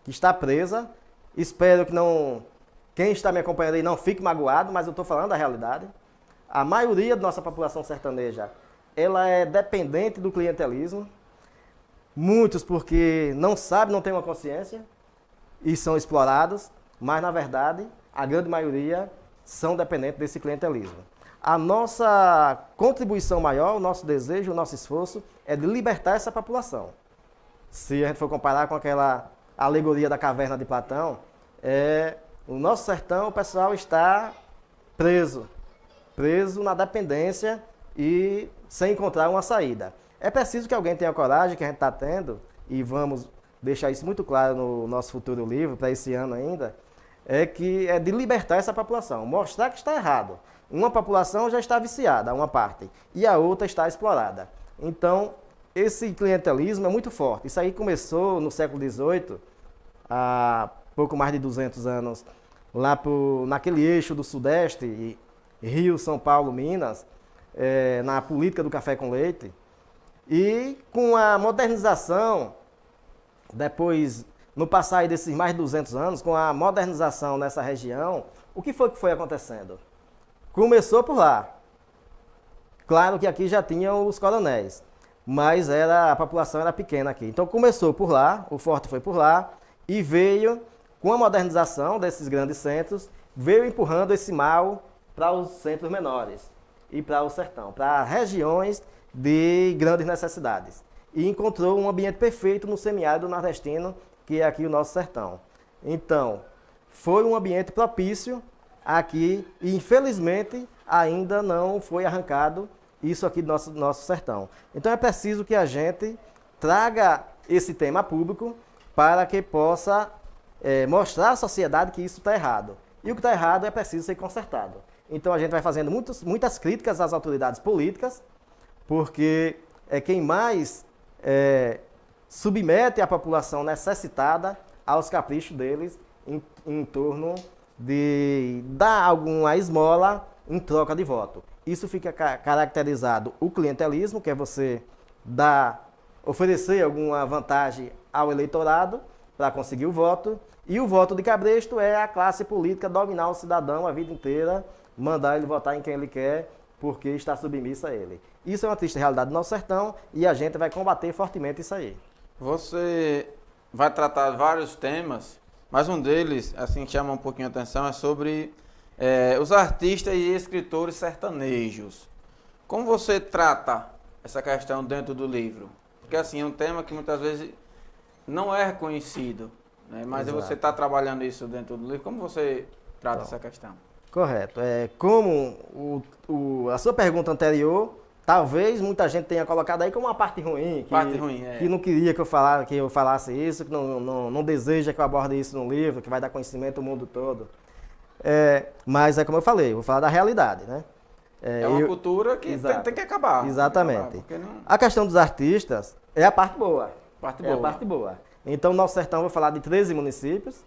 que está presa. Espero que quem está me acompanhando aí não fique magoado, mas eu estou falando da realidade. A maioria da nossa população sertaneja, ela é dependente do clientelismo. Muitos porque não sabem, não têm uma consciência e são explorados, mas na verdade a grande maioria são dependentes desse clientelismo. A nossa contribuição maior, o nosso desejo, o nosso esforço é de libertar essa população. Se a gente for comparar com aquela alegoria da caverna de Platão, o nosso sertão, o pessoal está preso na dependência e sem encontrar uma saída. É preciso que alguém tenha coragem, que a gente está tendo, e vamos deixar isso muito claro no nosso futuro livro, para esse ano ainda, é de libertar essa população, mostrar que está errado. Uma população já está viciada, uma parte, e a outra está explorada. Então, esse clientelismo é muito forte. Isso aí começou no século XVIII, há pouco mais de 200 anos, lá naquele eixo do Sudeste, Rio, São Paulo, Minas, na política do café com leite. E com a modernização, depois, no passar desses mais de 200 anos, com a modernização nessa região, o que foi acontecendo? Começou por lá. Claro que aqui já tinham os coronéis, mas a população era pequena aqui. Então começou por lá, o forte foi por lá, e veio, com a modernização desses grandes centros, veio empurrando esse mal para os centros menores e para o sertão, para regiões de grandes necessidades. E encontrou um ambiente perfeito no semiárido nordestino, que é aqui o nosso sertão. Então, foi um ambiente propício aqui e, infelizmente, ainda não foi arrancado isso aqui do nosso sertão. Então, é preciso que a gente traga esse tema a público para que possa mostrar à sociedade que isso está errado. E o que está errado é preciso ser consertado. Então, a gente vai fazendo muitas críticas às autoridades políticas, porque é quem mais submete a população necessitada aos caprichos deles em torno de dar alguma esmola em troca de voto. Isso fica caracterizado o clientelismo, que é você oferecer alguma vantagem ao eleitorado para conseguir o voto, e o voto de cabresto é a classe política dominar o cidadão a vida inteira, mandar ele votar em quem ele quer, porque está submissa a ele. Isso é uma triste realidade do nosso sertão e a gente vai combater fortemente isso aí. Você vai tratar vários temas, mas um deles, assim, que chama um pouquinho a atenção, é sobre os artistas e escritores sertanejos. Como você trata essa questão dentro do livro? Porque, assim, é um tema que muitas vezes não é reconhecido, né? Mas Exato. Você está trabalhando isso dentro do livro. Como você trata essa questão? Correto. Como a sua pergunta anterior, talvez muita gente tenha colocado aí como uma parte ruim, que não queria que eu falasse isso, que não deseja que eu aborde isso no livro, que vai dar conhecimento ao mundo todo. Mas é como eu falei, eu vou falar da realidade, né? É uma cultura que tem que acabar. Exatamente. Não... A questão dos artistas é a parte boa. A parte boa. Então, no nosso sertão, eu vou falar de 13 municípios,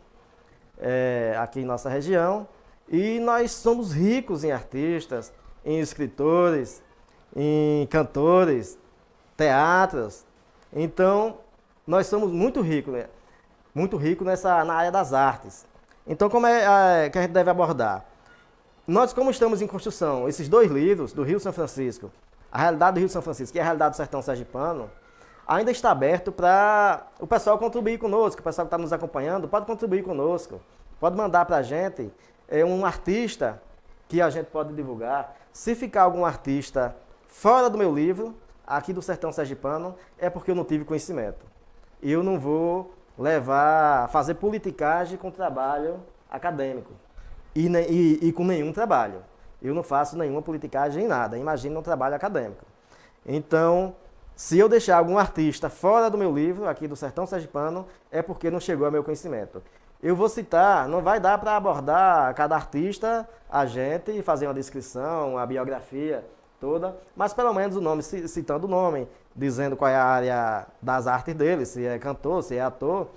aqui em nossa região, e nós somos ricos em artistas, em escritores, em cantores, teatros. Então, nós somos muito ricos, né? Muito ricos na área das artes. Então, como é que a gente deve abordar? Nós, como estamos em construção, esses 2 livros, do Rio São Francisco, a realidade do Rio São Francisco e a realidade do sertão sergipano, ainda está aberto para o pessoal contribuir conosco, o pessoal que está nos acompanhando pode contribuir conosco, pode mandar para a gente um artista que a gente pode divulgar. Se ficar algum artista fora do meu livro, aqui do sertão sergipano, é porque eu não tive conhecimento. Eu não vou fazer politicagem com trabalho acadêmico e com nenhum trabalho. Eu não faço nenhuma politicagem em nada, imagina um trabalho acadêmico. Então, se eu deixar algum artista fora do meu livro, aqui do sertão sergipano, é porque não chegou ao meu conhecimento. Eu vou citar, não vai dar para abordar cada artista, a gente, fazer uma descrição, a biografia toda, mas pelo menos o nome, citando o nome, dizendo qual é a área das artes dele, se é cantor, se é ator,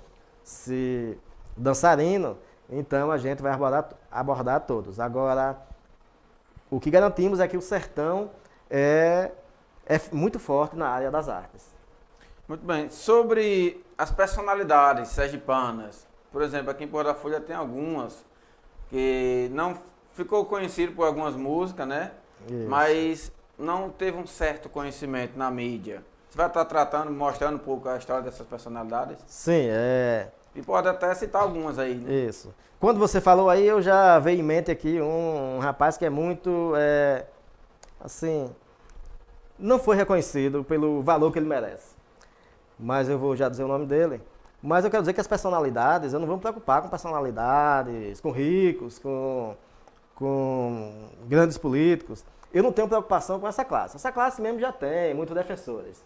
se dançarino. Então a gente vai abordar todos. Agora, o que garantimos é que o sertão é muito forte na área das artes. Muito bem. Sobre as personalidades sergipanas, por exemplo, aqui em Porto da Folha tem algumas que não ficou conhecido por algumas músicas, né? Isso. Mas não teve um certo conhecimento na mídia. Você vai estar mostrando um pouco a história dessas personalidades? Sim, E pode até citar algumas aí, né? Isso. Quando você falou aí, eu já veio em mente aqui um rapaz que é muito, assim, não foi reconhecido pelo valor que ele merece. Mas eu vou já dizer o nome dele. Mas eu quero dizer que as personalidades, eu não vou me preocupar com personalidades, com ricos, com grandes políticos. Eu não tenho preocupação com essa classe. Essa classe mesmo já tem muitos defensores.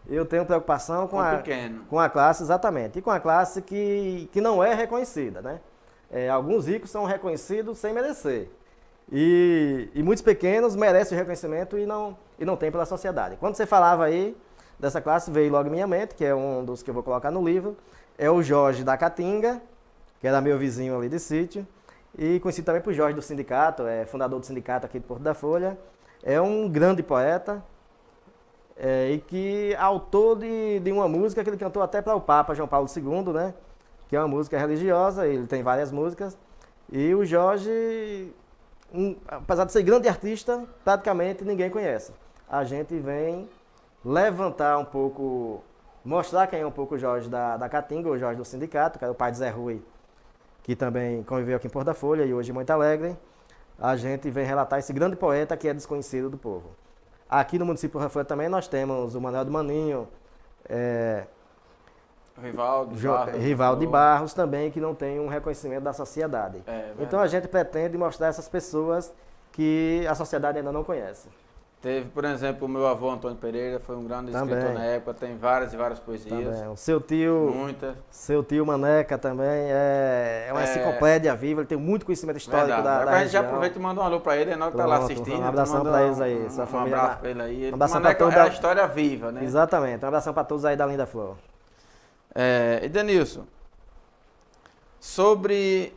Eu tenho preocupação com a classe, exatamente, e com a classe que não é reconhecida, né? Alguns ricos são reconhecidos sem merecer. E muitos pequenos merecem o reconhecimento e não têm pela sociedade. Quando você falava aí dessa classe, veio logo em minha mente, que é um dos que eu vou colocar no livro, é o Jorge da Caatinga, que era meu vizinho ali de sítio, e conhecido também por Jorge do Sindicato, fundador do sindicato aqui de Porto da Folha. É um grande poeta, e que autor de uma música que ele cantou até para o Papa João Paulo II, né? Que é uma música religiosa, ele tem várias músicas. E o Jorge, apesar de ser grande artista, praticamente ninguém conhece. A gente vem levantar um pouco, mostrar quem é um pouco o Jorge da Caatinga, o Jorge do Sindicato, que era o pai de Zé Rui, que também conviveu aqui em Porto da Folha e hoje em Monte Alegre. A gente vem relatar esse grande poeta que é desconhecido do povo. Aqui no município de Porto da Folha também nós temos o Manuel do Maninho, Rivaldo de Barros também, que não tem um reconhecimento da sociedade. Então a gente pretende mostrar essas pessoas que a sociedade ainda não conhece. Teve, por exemplo, o meu avô Antônio Pereira, foi um grande escritor na época, tem várias e várias poesias. Também. O seu tio, muitas. Seu tio Maneca também é uma enciclopédia viva, ele tem muito conhecimento histórico da região. A gente já aproveita e manda um alô para ele, é nós que tá lá assistindo. Um abração para eles aí, sua família. Um abraço para ele aí. Um abração Maneca é a história viva, né? Exatamente, um abração para todos aí da Linda Flor. E Denilson, sobre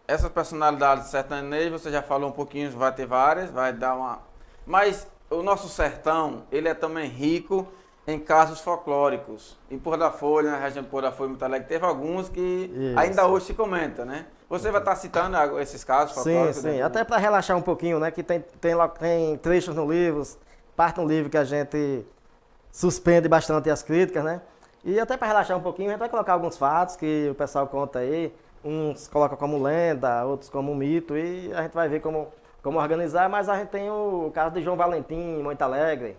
essas personalidades sertanejas, você já falou um pouquinho, vai ter várias, vai dar uma... Mas o nosso sertão, ele é também rico em casos folclóricos. Em Porto da Folha, na região de Porto da Folha, Monte Alegre, teve alguns que ainda hoje se comenta, né? Você vai estar citando esses casos folclóricos? Sim, até para relaxar um pouquinho, né? Que tem trechos no livro, parte no livro que a gente suspende bastante as críticas, né? E até para relaxar um pouquinho, a gente vai colocar alguns fatos que o pessoal conta aí. Uns coloca como lenda, outros como mito, e a gente vai ver como organizar, mas a gente tem o caso de João Valentim, em Monte Alegre,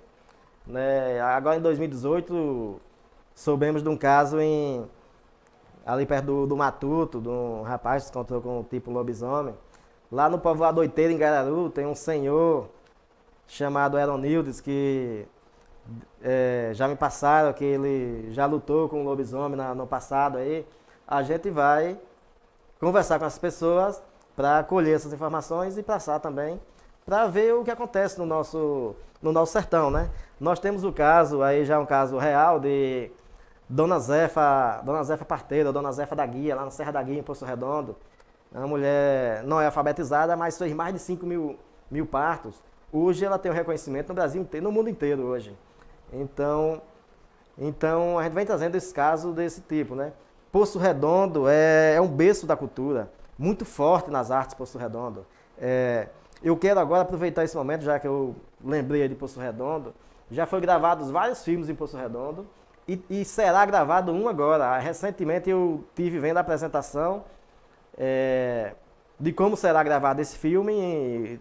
né? Agora em 2018, soubemos de um caso ali perto do Matuto, de um rapaz que se encontrou com o tipo lobisomem. Lá no povoado Oiteiro, em Gararu, tem um senhor chamado Eronildes, que já me passaram que ele já lutou com o lobisomem no passado aí. A gente vai conversar com as pessoas para colher essas informações e passar também para ver o que acontece no nosso sertão, né? Nós temos o caso, aí já um caso real de Dona Zefa Parteira, Dona Zefa da Guia, lá na Serra da Guia, em Poço Redondo. Uma mulher não é alfabetizada, mas fez mais de 5 mil partos. Hoje ela tem o reconhecimento no Brasil inteiro, no mundo inteiro hoje. Então a gente vem trazendo esse caso desse tipo, né? Poço Redondo é um berço da cultura, muito forte nas artes, Poço Redondo. Eu quero agora aproveitar esse momento, já que eu lembrei de Poço Redondo, já foi gravados vários filmes em Poço Redondo e será gravado um agora. Recentemente eu estive vendo a apresentação de como será gravado esse filme.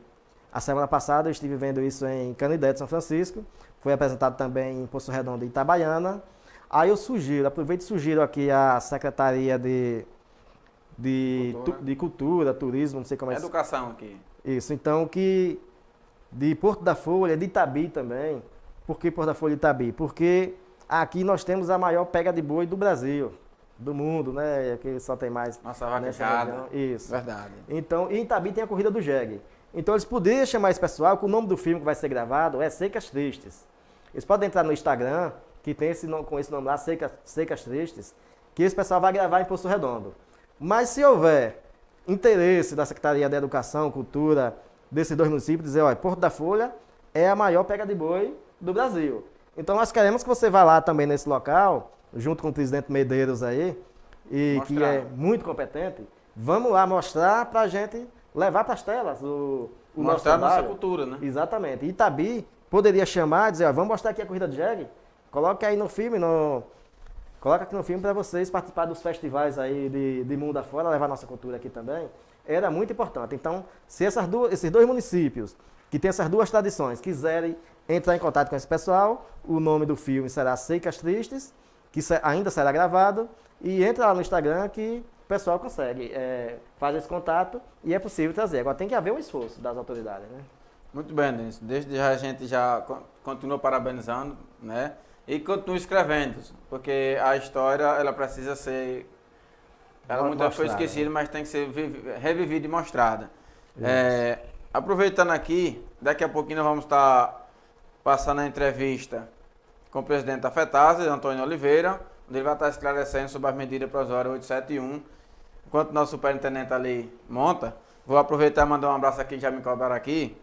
A semana passada eu estive vendo isso em Canidé de São Francisco, foi apresentado também em Poço Redondo e Itabaiana. Aí eu aproveito e sugiro aqui a Secretaria de Cultura, Turismo, não sei como é. Educação aqui. Isso, então que de Porto da Folha, de Itabi também. Por que Porto da Folha e Itabi? Porque aqui nós temos a maior pega de boi do Brasil, do mundo, né? Que só tem mais. Nossa vaquejada. Nessa região. Isso. Verdade. Então, em Itabi tem a corrida do jegue. Então eles poderiam chamar esse pessoal, que o nome do filme que vai ser gravado é Secas Tristes. Eles podem entrar no Instagram, que tem com esse nome lá, Secas Tristes, que esse pessoal vai gravar em Poço Redondo. Mas se houver interesse da Secretaria de Educação, Cultura, desses dois municípios, dizer, olha, Porto da Folha é a maior pega de boi do Brasil. Então nós queremos que você vá lá também nesse local, junto com o presidente Medeiros aí, que é muito competente. Vamos lá mostrar para a gente levar para as telas o nosso trabalho. Mostrar nossa cultura, né? Exatamente. Itabi poderia chamar e dizer, vamos mostrar aqui a corrida de jegue. Coloque aí no filme, coloca aqui no filme para vocês participar dos festivais aí de mundo afora, levar nossa cultura aqui também. Era muito importante. Então, se esses dois municípios, que têm essas duas tradições, quiserem entrar em contato com esse pessoal, o nome do filme será Secas Tristes, que ainda será gravado, e entra lá no Instagram que o pessoal consegue fazer esse contato e é possível trazer. Agora tem que haver um esforço das autoridades, né? Muito bem, Denis. Desde já a gente já continua parabenizando, né? E continua escrevendo, porque a história, ela precisa ser... Ela muitas foi esquecida, mas tem que ser revivida e mostrada. Aproveitando aqui, daqui a pouquinho nós vamos estar passando a entrevista com o presidente da FETASA, Antônio Oliveira, onde ele vai estar esclarecendo sobre as medidas provisórias 871. Enquanto o nosso superintendente ali monta, vou aproveitar e mandar um abraço aqui, já me cobraram aqui,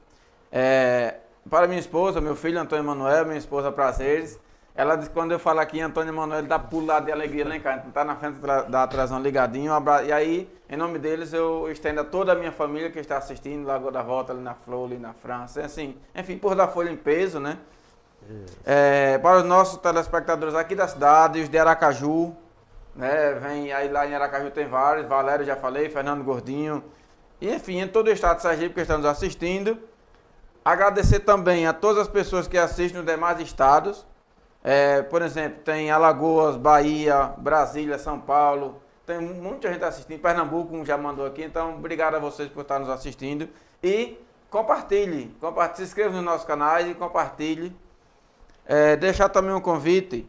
para minha esposa, meu filho Antônio Emanuel, minha esposa Prazeres. Ela disse que quando eu falo aqui, Antônio Emanuel dá pulado de alegria lá em casa, então tá na frente da televisão ligadinho. E aí, em nome deles, eu estendo a toda a minha família que está assistindo, Lagoa da Volta, ali na Flor, ali na França, assim, enfim, Porto da Folha em peso, né? Para os nossos telespectadores aqui da cidade, os de Aracaju, né? Vem aí lá em Aracaju tem vários, Valério já falei, Fernando Gordinho, e enfim, em todo o estado de Sergipe que estão nos assistindo. Agradecer também a todas as pessoas que assistem nos demais estados. Por exemplo, tem Alagoas, Bahia, Brasília, São Paulo, tem muita gente assistindo, Pernambuco, como já mandou aqui, então obrigado a vocês por estar nos assistindo e compartilhe, se inscreva no nosso canal e compartilhe. Deixar também um convite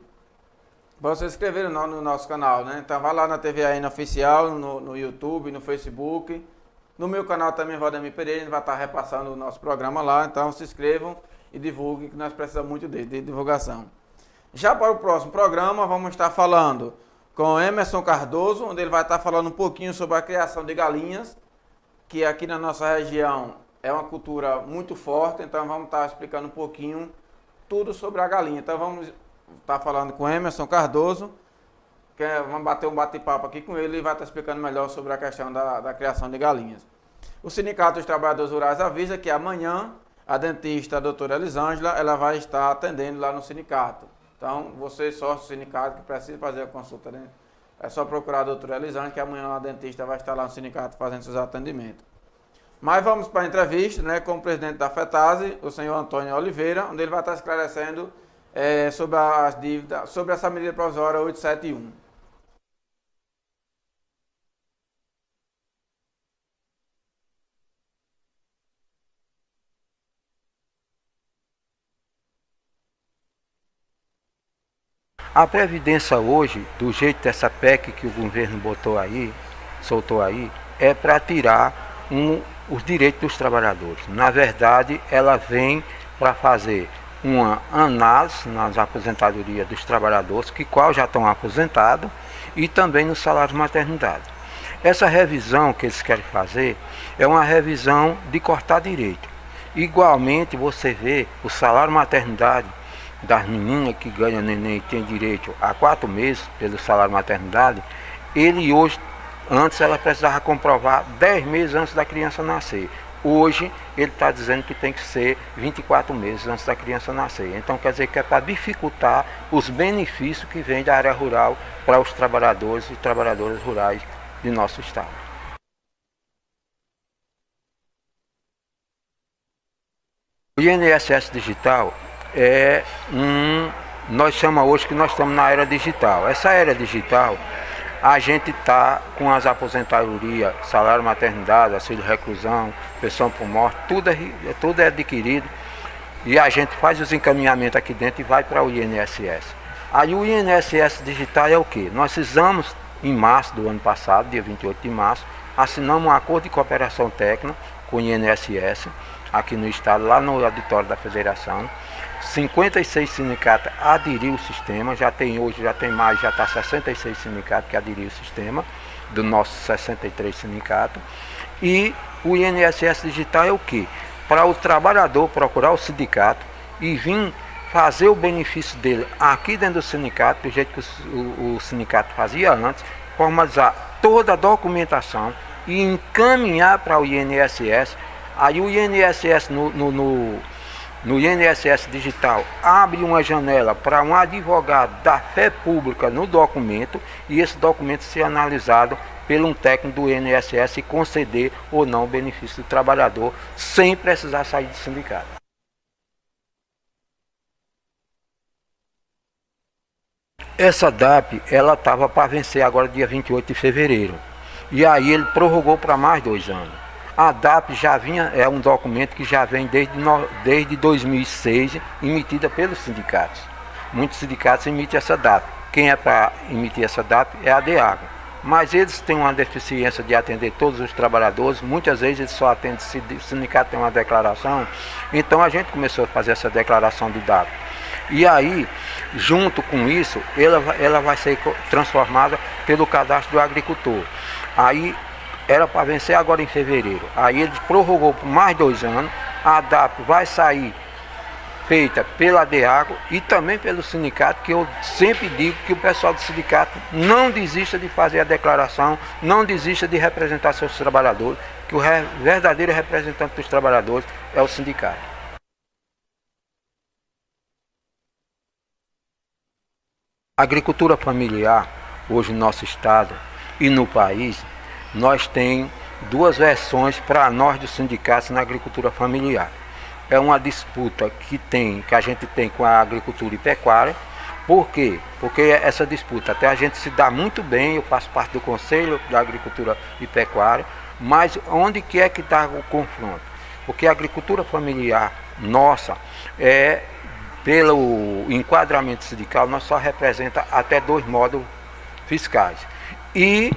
para você se inscrever no nosso canal, né? Então vai lá na TVAN Oficial, no YouTube, no Facebook, no meu canal também, Valdemir Pereira, a gente vai estar repassando o nosso programa lá, então se inscrevam e divulguem, que nós precisamos muito de divulgação. Já para o próximo programa, vamos estar falando com Emerson Cardoso, onde ele vai estar falando um pouquinho sobre a criação de galinhas, que aqui na nossa região é uma cultura muito forte, então vamos estar explicando um pouquinho tudo sobre a galinha. Então vamos estar falando com Emerson Cardoso, vamos bater um bate-papo aqui com ele e vai estar explicando melhor sobre a questão da criação de galinhas. O Sindicato dos Trabalhadores Rurais avisa que amanhã a dentista, a doutora Elisângela, ela vai estar atendendo lá no sindicato. Então, você, sócio do sindicato, que precisa fazer a consulta, né? É só procurar a doutora Elisângela, que amanhã a dentista vai estar lá no sindicato fazendo seus atendimentos. Mas vamos para a entrevista, né, com o presidente da FETASE, o senhor Antônio Oliveira, onde ele vai estar esclarecendo sobre as dívidas, sobre essa medida provisória 871. A Previdência hoje, do jeito dessa PEC que o governo soltou aí, é para tirar os direitos dos trabalhadores. Na verdade, ela vem para fazer uma análise nas aposentadorias dos trabalhadores, qual já estão aposentados, e também no salário de maternidade. Essa revisão que eles querem fazer é uma revisão de cortar direito. Igualmente, você vê o salário de maternidade das meninas que ganham neném e tem direito a 4 meses pelo salário maternidade, ele hoje, antes ela precisava comprovar 10 meses antes da criança nascer. Hoje ele está dizendo que tem que ser 24 meses antes da criança nascer. Então quer dizer que é para dificultar os benefícios que vêm da área rural para os trabalhadores e trabalhadoras rurais de nosso estado. O INSS Digital é nós chamamos hoje que nós estamos na era digital. Essa era digital, a gente está com as aposentadorias, salário maternidade, auxílio reclusão, pensão por morte, tudo é adquirido e a gente faz os encaminhamentos aqui dentro e vai para o INSS. Aí o INSS Digital é o quê? Nós fizemos em março do ano passado, dia 28 de março, assinamos um acordo de cooperação técnica com o INSS, aqui no estado, lá no auditório da federação. 56 sindicatos aderiram o sistema, já tem mais, já está 66 sindicatos que aderiram o sistema, do nosso 63 sindicatos. E o INSS Digital é o quê? Para o trabalhador procurar o sindicato e vir fazer o benefício dele aqui dentro do sindicato, do jeito que o sindicato fazia antes, formalizar toda a documentação e encaminhar para o INSS. Aí o INSS no INSS Digital abre uma janela para um advogado dar fé pública no documento e esse documento ser analisado por um técnico do INSS e conceder ou não o benefício do trabalhador sem precisar sair do sindicato. Essa DAP ela estava para vencer agora dia 28 de fevereiro e aí ele prorrogou para mais 2 anos. A DAP já vinha, é um documento que já vem desde 2006, emitida pelos sindicatos. Muitos sindicatos emitem essa DAP. Quem é para emitir essa DAP é a DEAGO. Mas eles têm uma deficiência de atender todos os trabalhadores, muitas vezes eles só atendem se o sindicato tem uma declaração. Então a gente começou a fazer essa declaração de DAP. E aí, junto com isso, ela vai ser transformada pelo cadastro do agricultor. Aí, era para vencer agora em fevereiro. Aí ele prorrogou por mais 2 anos. A DAP vai sair feita pela DEAGO e também pelo sindicato, que eu sempre digo que o pessoal do sindicato não desista de fazer a declaração, não desista de representar seus trabalhadores, que o verdadeiro representante dos trabalhadores é o sindicato. A agricultura familiar, hoje no nosso estado e no país, nós temos 2 versões para nós dos sindicatos na agricultura familiar. É uma disputa que a gente tem com a agricultura e pecuária. Por quê? Porque essa disputa, até a gente se dá muito bem, eu faço parte do Conselho da Agricultura e Pecuária, mas onde que é que está o confronto? Porque a agricultura familiar nossa, pelo enquadramento sindical, nós só representa até 2 módulos fiscais. E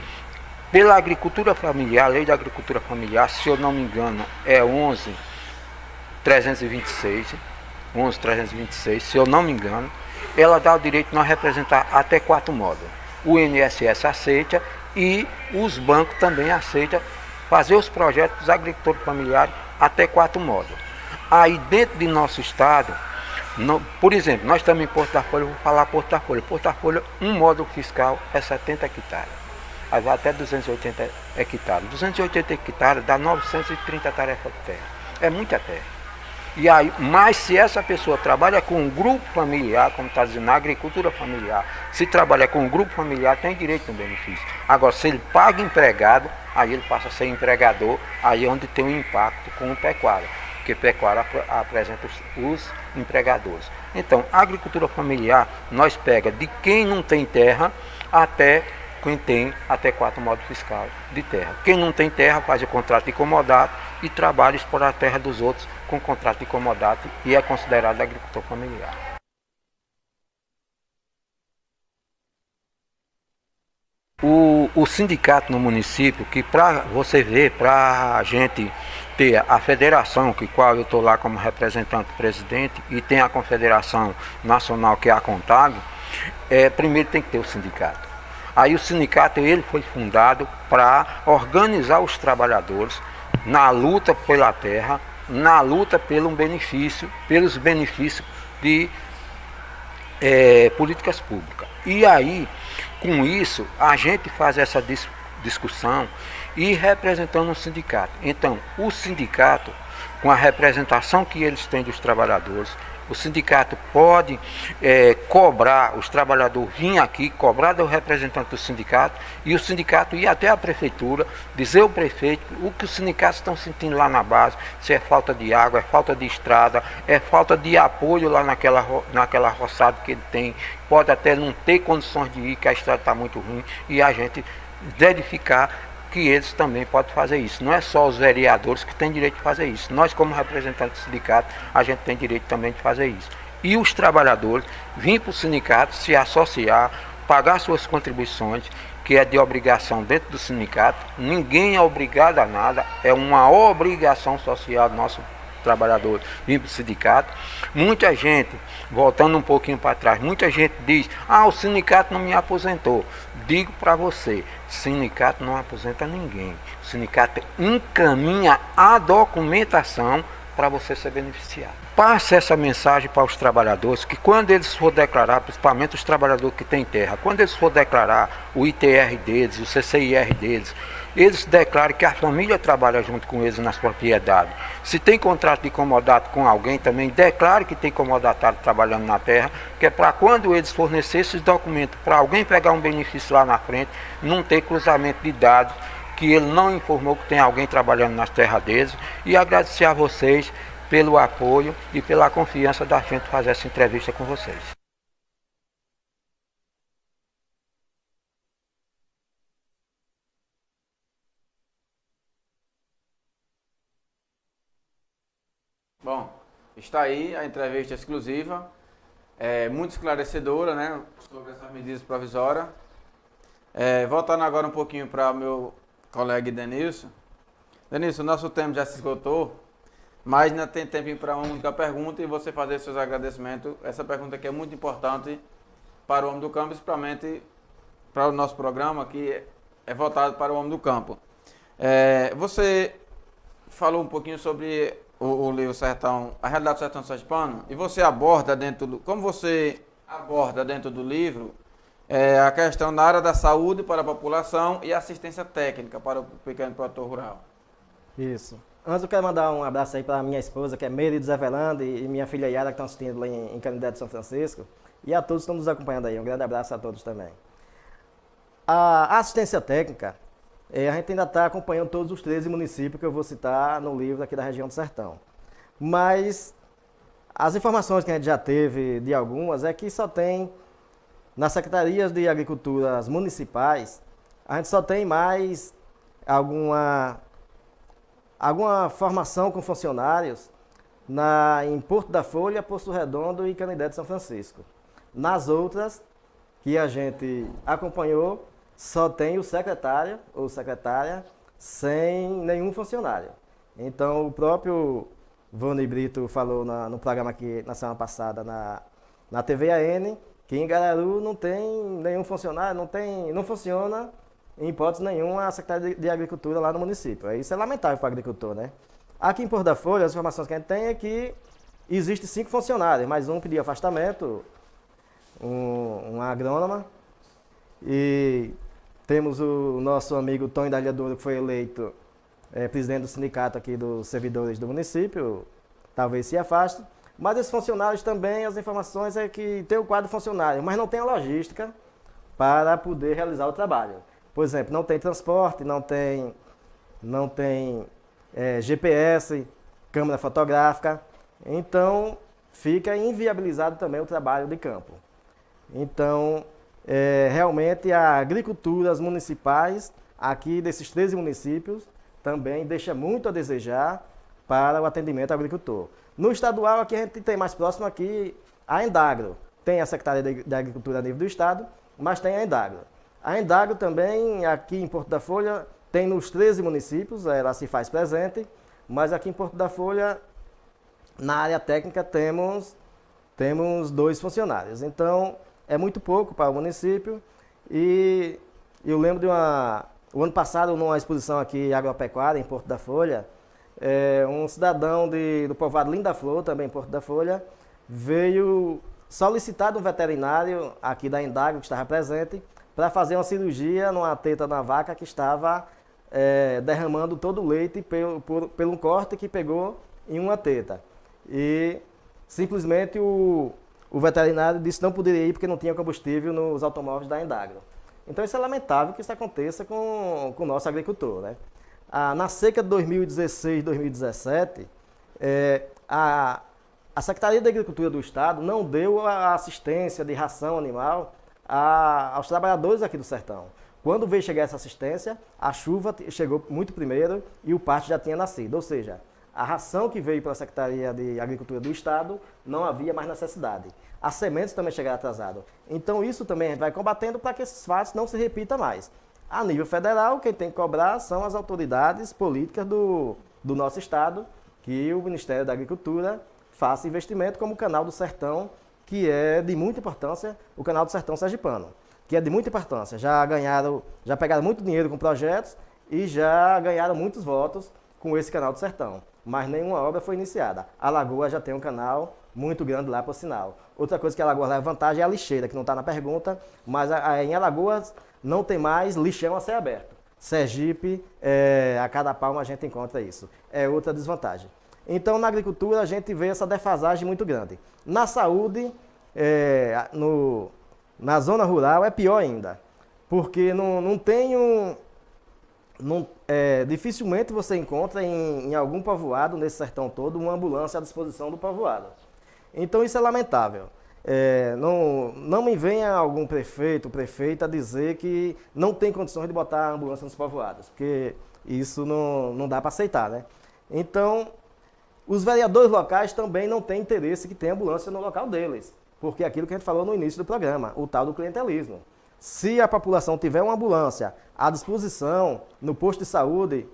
pela agricultura familiar, a lei da agricultura familiar, se eu não me engano, é 11.326, se eu não me engano, ela dá o direito de nós representar até 4 módulos. O INSS aceita e os bancos também aceitam fazer os projetos dos agricultores familiares até 4 módulos. Aí dentro de nosso estado, por exemplo, nós estamos em Porto da Folha, eu vou falar Porto da Folha. Porto da Folha, um módulo fiscal é 70 hectares. Aí vai até 280 hectares. 280 hectares dá 930 tarefas de terra. É muita terra. E aí, mas se essa pessoa trabalha com um grupo familiar, como está dizendo, na agricultura familiar, se trabalha com um grupo familiar, tem direito a um benefício. Agora, se ele paga empregado, aí ele passa a ser empregador, aí é onde tem um impacto com o pecuário, porque pecuária apresenta os empregadores. Então, a agricultura familiar, nós pega de quem não tem terra até quem tem até 4 módulos fiscais de terra. Quem não tem terra faz o contrato de comodato e trabalha explorar a terra dos outros com contrato de comodato e é considerado agricultor familiar. O sindicato no município, que para você ver, para a gente ter a federação, que qual eu estou lá como representante presidente, e tem a confederação nacional, que é a CONTAG, primeiro tem que ter o sindicato. Aí o sindicato ele foi fundado para organizar os trabalhadores na luta pela terra, na luta pelos benefícios políticas públicas. E aí, com isso, a gente faz essa discussão e representando o sindicato. Então, o sindicato, com a representação que eles têm dos trabalhadores, o sindicato pode cobrar, os trabalhadores virem aqui, cobrar do representante do sindicato, e o sindicato ir até a prefeitura, dizer ao prefeito o que os sindicatos estão sentindo lá na base, se é falta de água, é falta de estrada, é falta de apoio lá naquela roçada que ele tem, pode até não ter condições de ir, que a estrada está muito ruim, e a gente verificar que eles também podem fazer isso. Não é só os vereadores que têm direito de fazer isso. Nós, como representantes do sindicato, a gente tem direito também de fazer isso. E os trabalhadores virem para o sindicato, se associar, pagar suas contribuições, que é de obrigação dentro do sindicato. Ninguém é obrigado a nada, é uma obrigação social do nosso trabalhador vir para o sindicato. Muita gente, voltando um pouquinho para trás, muita gente diz, o sindicato não me aposentou. Digo para você, sindicato não aposenta ninguém. O sindicato encaminha a documentação para você ser beneficiado. Passe essa mensagem para os trabalhadores, que quando eles for declarar, principalmente os trabalhadores que têm terra, quando eles for declarar o ITR deles, o CCIR deles, eles declarem que a família trabalha junto com eles nas propriedades. Se tem contrato de comodato com alguém também, declare que tem comodatário trabalhando na terra, que é para quando eles fornecerem esses documentos para alguém pegar um benefício lá na frente, não ter cruzamento de dados, que ele não informou que tem alguém trabalhando nas terras deles. E agradecer a vocês pelo apoio e pela confiança da gente fazer essa entrevista com vocês. Bom, está aí a entrevista exclusiva, muito esclarecedora, né, sobre essas medidas provisórias. Voltando agora um pouquinho para o meu colega Denilson. Denilson, o nosso tempo já se esgotou, mas ainda tem tempo para uma única pergunta e você fazer seus agradecimentos. Essa pergunta aqui é muito importante para o homem do campo, principalmente para o nosso programa, que é voltado para o homem do campo. Você falou um pouquinho sobre o livro Sertão, a realidade do sertão sergipano, e você aborda como você aborda dentro do livro a questão na área da saúde para a população e assistência técnica para o pequeno produtor rural. Isso. Antes eu quero mandar um abraço aí para minha esposa, que é Meire de Zé Velando, e minha filha Yara, que estão assistindo lá em Canindé de São Francisco, e a todos que estão nos acompanhando aí. Um grande abraço a todos também. A assistência técnica, a gente ainda está acompanhando todos os 13 municípios que eu vou citar no livro aqui da região do Sertão. Mas as informações que a gente já teve de algumas é que só tem, nas secretarias de agriculturas municipais, a gente só tem mais alguma formação com funcionários em Porto da Folha, Poço Redondo e Canindé de São Francisco. Nas outras, que a gente acompanhou, só tem o secretário ou secretária sem nenhum funcionário. Então, o próprio Vone Brito falou no programa aqui na semana passada na TVAN, que em Gararu não tem nenhum funcionário, não funciona em hipótese nenhuma a Secretaria de Agricultura lá no município. Isso é lamentável para o agricultor, né? Aqui em Porto da Folha, as informações que a gente tem é que existe 5 funcionários, mas um pediu afastamento, uma agrônoma, e temos o nosso amigo Tony Dalhadoro, que foi eleito presidente do sindicato aqui dos servidores do município, talvez se afaste. Mas esses funcionários também, as informações é que tem o quadro funcionário, mas não tem a logística para poder realizar o trabalho. Por exemplo, não tem transporte, não tem GPS, câmera fotográfica, então fica inviabilizado também o trabalho de campo. Então, realmente, as agriculturas municipais, aqui desses 13 municípios, também deixa muito a desejar para o atendimento ao agricultor. No estadual, aqui a gente tem mais próximo aqui a Endagro. Tem a Secretaria de Agricultura a nível do estado, mas tem a Endagro. A Endagro também, aqui em Porto da Folha, tem nos 13 municípios, ela se faz presente, mas aqui em Porto da Folha, na área técnica, temos 2 funcionários. Então, é muito pouco para o município. E eu lembro de o ano passado, numa exposição aqui agropecuária em Porto da Folha, um cidadão do povoado Linda Flor, também em Porto da Folha, veio solicitado um veterinário aqui da Indagro, que estava presente, para fazer uma cirurgia numa teta da vaca que estava derramando todo o leite pelo um corte que pegou em uma teta. E simplesmente o veterinário disse que não poderia ir porque não tinha combustível nos automóveis da Indagro. Então isso é lamentável que isso aconteça com o nosso agricultor, né? Na seca de 2016-2017, a Secretaria da Agricultura do Estado não deu a assistência de ração animal aos trabalhadores aqui do sertão. Quando veio chegar essa assistência, a chuva chegou muito primeiro e o pasto já tinha nascido. Ou seja, a ração que veio pela Secretaria de Agricultura do Estado não havia mais necessidade. As sementes também chegaram atrasadas. Então isso também a gente vai combatendo para que esses fatos não se repitam mais. A nível federal, quem tem que cobrar são as autoridades políticas do nosso Estado, que o Ministério da Agricultura faça investimento como o Canal do Sertão, que é de muita importância, o Canal do Sertão Sergipano, que é de muita importância. Já pegaram muito dinheiro com projetos e já ganharam muitos votos com esse Canal do Sertão, mas nenhuma obra foi iniciada. A Lagoa já tem um canal muito grande lá, por sinal. Outra coisa que a Lagoa leva vantagem é a lixeira, que não está na pergunta, mas em Alagoas não tem mais lixão a céu aberto. Sergipe, a cada palma a gente encontra isso. É outra desvantagem. Então, na agricultura, a gente vê essa defasagem muito grande. Na saúde, na zona rural, é pior ainda, porque dificilmente você encontra em algum povoado, nesse sertão todo, uma ambulância à disposição do povoado. Então, isso é lamentável. Não me venha algum prefeita dizer que não tem condições de botar a ambulância nos povoados, porque isso não dá para aceitar, né? Então, os vereadores locais também não têm interesse que tenha ambulância no local deles, porque é aquilo que a gente falou no início do programa, o tal do clientelismo. Se a população tiver uma ambulância à disposição no posto de saúde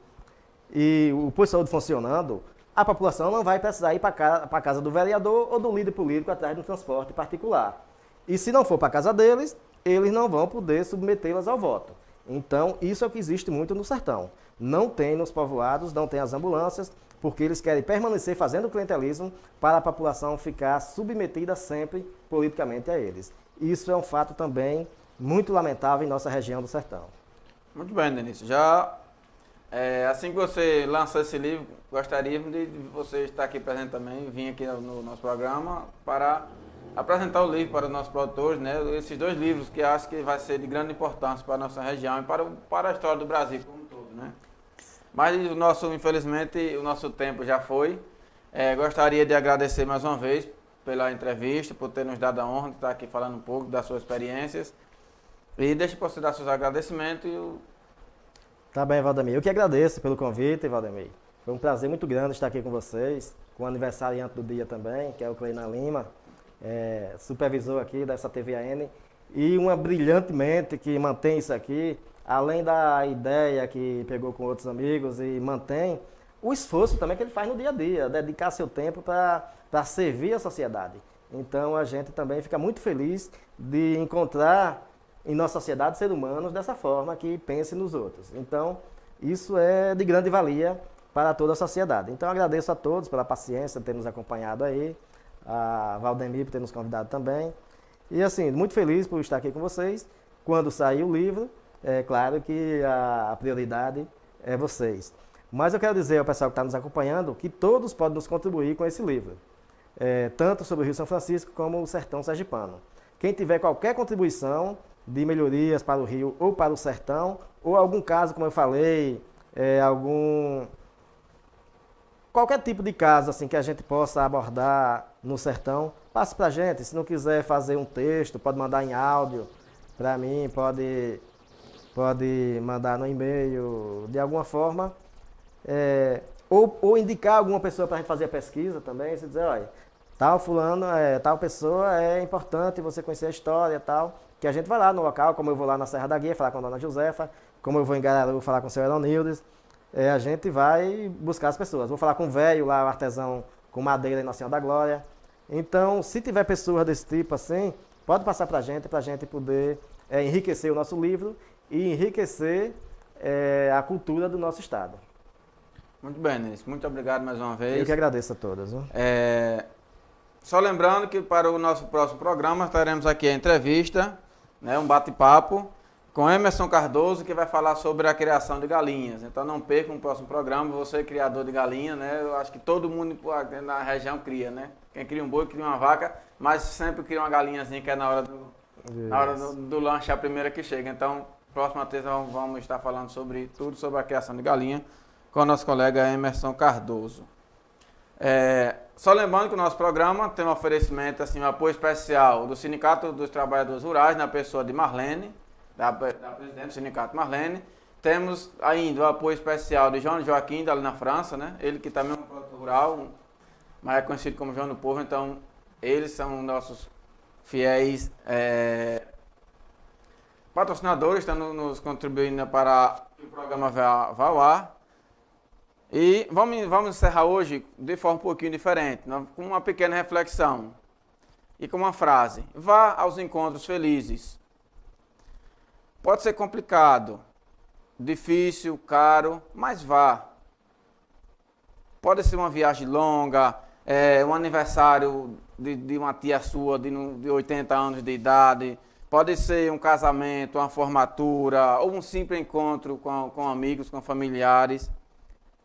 e o posto de saúde funcionando, a população não vai precisar ir para a casa do vereador ou do líder político atrás de um transporte particular. E se não for para a casa deles, eles não vão poder submetê-las ao voto. Então, isso é o que existe muito no sertão. Não tem nos povoados, não tem as ambulâncias, porque eles querem permanecer fazendo o clientelismo para a população ficar submetida sempre politicamente a eles. Isso é um fato também muito lamentável em nossa região do sertão. Muito bem, Denício. Assim que você lançou esse livro, gostaria de você estar aqui presente também, vir aqui no nosso programa para apresentar o livro para os nossos produtores, né? Esses dois livros que acho que vai ser de grande importância para a nossa região e para a história do Brasil como um todo, né? Mas infelizmente, o nosso tempo já foi. Gostaria de agradecer mais uma vez pela entrevista, por ter nos dado a honra de estar aqui falando um pouco das suas experiências. E deixa para você dar seus agradecimentos. Tá bem, Valdemir. Eu que agradeço pelo convite, Valdemir. Foi um prazer muito grande estar aqui com vocês, com o aniversariante do dia também, que é o Cleinan Lima, supervisor aqui dessa TVAN, e uma brilhante mente que mantém isso aqui, além da ideia que pegou com outros amigos e mantém o esforço também que ele faz no dia a dia, dedicar seu tempo para servir a sociedade. Então a gente também fica muito feliz de encontrar em nossa sociedade seres humanos dessa forma que pensem nos outros. Então isso é de grande valia para toda a sociedade. Então agradeço a todos pela paciência de ter nos acompanhado aí, a Valdemir por ter nos convidado também. E assim, muito feliz por estar aqui com vocês. Quando sair o livro, é claro que a prioridade é vocês. Mas eu quero dizer ao pessoal que está nos acompanhando que todos podem nos contribuir com esse livro, tanto sobre o Rio São Francisco como o Sertão Sergipano. Quem tiver qualquer contribuição de melhorias para o Rio ou para o Sertão, ou algum caso, como eu falei, qualquer tipo de caso assim, que a gente possa abordar no Sertão, passe para a gente. Se não quiser fazer um texto, pode mandar em áudio para mim, pode mandar no e-mail, de alguma forma, ou indicar alguma pessoa para a gente fazer a pesquisa também, se dizer, olha, tal fulano, tal pessoa é importante você conhecer a história e tal, que a gente vai lá no local, como eu vou lá na Serra da Guia falar com a dona Josefa, como eu vou em Gararu falar com o senhor Eronildes, a gente vai buscar as pessoas. Vou falar com o velho lá, o artesão com madeira em Nossa Senhora da Glória. Então, se tiver pessoas desse tipo assim, pode passar para a gente poder enriquecer o nosso livro e enriquecer a cultura do nosso estado. Muito bem, Denício. Muito obrigado mais uma vez. Eu que agradeço a todos. Só lembrando que para o nosso próximo programa teremos aqui a entrevista, né, um bate-papo com Emerson Cardoso, que vai falar sobre a criação de galinhas. Então não perca no próximo programa, você criador de galinha, né? Eu acho que todo mundo na região cria, né? Quem cria um boi, cria uma vaca, mas sempre cria uma galinhazinha que é na hora do lanche, a primeira que chega. Então, próxima terça vamos estar falando sobre tudo sobre a criação de galinha com o nosso colega Emerson Cardoso. Só lembrando que o nosso programa tem um oferecimento, assim, um apoio especial do Sindicato dos Trabalhadores Rurais, na pessoa de Marlene, da presidente do Sindicato Marlene. Temos ainda o apoio especial de João Joaquim, ali na França, né? Ele que também é um produtor rural, mas é conhecido como João do Povo, então eles são nossos fiéis patrocinadores, estão nos contribuindo para que o programa vá ao ar. E vamos encerrar hoje de forma um pouquinho diferente, com uma pequena reflexão e com uma frase. Vá aos encontros felizes. Pode ser complicado, difícil, caro, mas vá. Pode ser uma viagem longa, um aniversário de uma tia sua de 80 anos de idade, pode ser um casamento, uma formatura, ou um simples encontro com amigos, com familiares.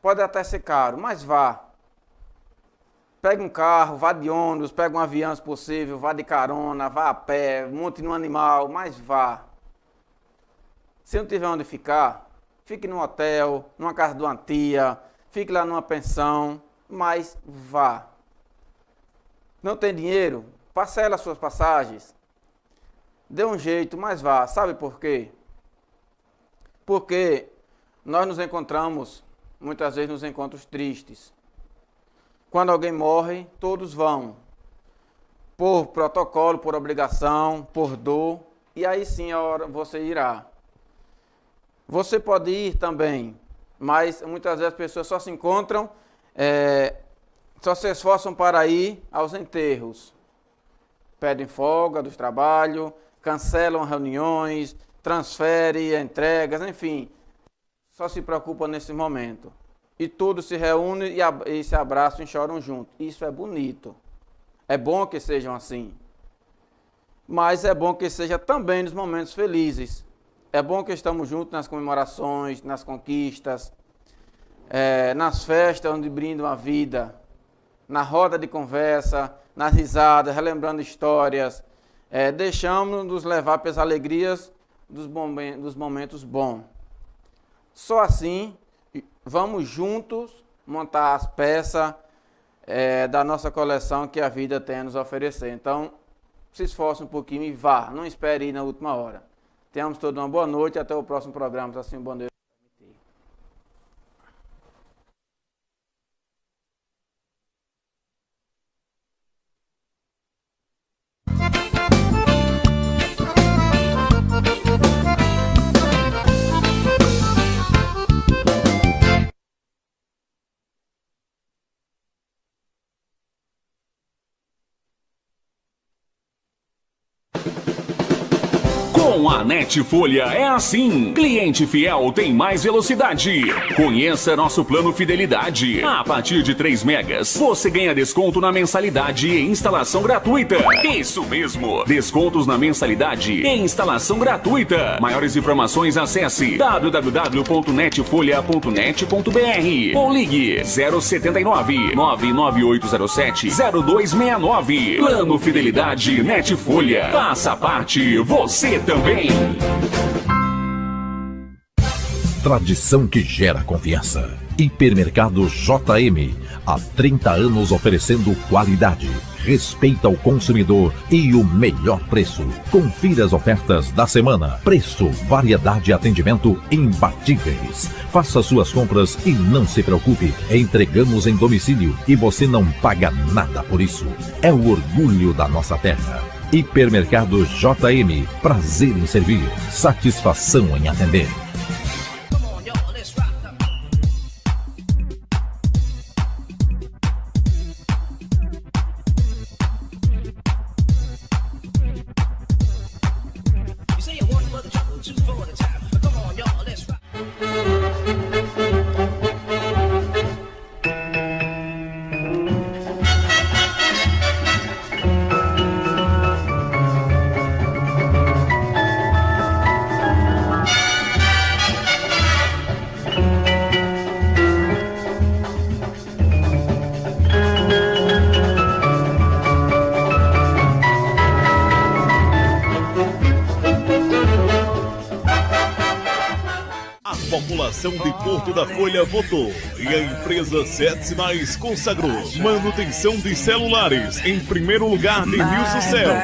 Pode até ser caro, mas vá. Pega um carro, vá de ônibus, pega um avião se possível, vá de carona, vá a pé, monte no animal, mas vá. Se não tiver onde ficar, fique num hotel, numa casa de uma tia, fique lá numa pensão, mas vá. Não tem dinheiro? Parcela as suas passagens. Dê um jeito, mas vá. Sabe por quê? Porque nós nos encontramos, muitas vezes, nos encontros tristes. Quando alguém morre, todos vão. Por protocolo, por obrigação, por dor. E aí sim a hora você irá. Você pode ir também, mas muitas vezes as pessoas só se encontram, só se esforçam para ir aos enterros. Pedem folga do trabalho, cancelam reuniões, transferem entregas, enfim. Só se preocupam nesse momento. E todos se reúnem e se abraçam e choram juntos. Isso é bonito. É bom que sejam assim. Mas é bom que seja também nos momentos felizes. É bom que estamos juntos nas comemorações, nas conquistas, nas festas onde brindam a vida, na roda de conversa, nas risadas, relembrando histórias. Deixamos-nos levar pelas alegrias dos momentos bons. Só assim, vamos juntos montar as peças da nossa coleção que a vida tem a nos oferecer. Então, se esforce um pouquinho e vá, não espere ir na última hora. Tenhamos todos uma boa noite e até o próximo programa. Assim, bom dia. Com a Net Folha é assim. Cliente fiel tem mais velocidade. Conheça nosso plano Fidelidade. A partir de 3 megas, você ganha desconto na mensalidade e instalação gratuita. Isso mesmo, descontos na mensalidade e instalação gratuita. Maiores informações acesse www.netfolha.net.br ou ligue 079 99807 0269. Plano Fidelidade Net Folha. Faça parte, você também. Tradição que gera confiança. Hipermercado JM. Há 30 anos oferecendo qualidade, respeito ao consumidor e o melhor preço. Confira as ofertas da semana. Preço, variedade e atendimento imbatíveis. Faça suas compras e não se preocupe. Entregamos em domicílio e você não paga nada por isso. É o orgulho da nossa terra. Hipermercado JM. Prazer em servir. Satisfação em atender. população de Porto da Folha votou e a empresa Sete Sinais consagrou manutenção de celulares em primeiro lugar de Rio Sucel.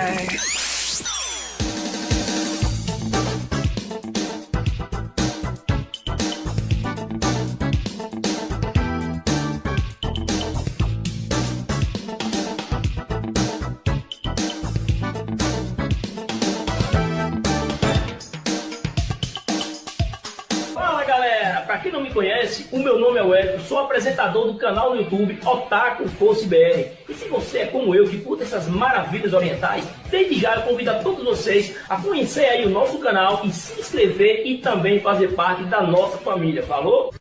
Pra quem não me conhece, o meu nome é Wellington, sou apresentador do canal no YouTube Otaku Fosse BR. E se você é como eu, que curta essas maravilhas orientais, desde já eu convido a todos vocês a conhecer aí o nosso canal e se inscrever e também fazer parte da nossa família, falou?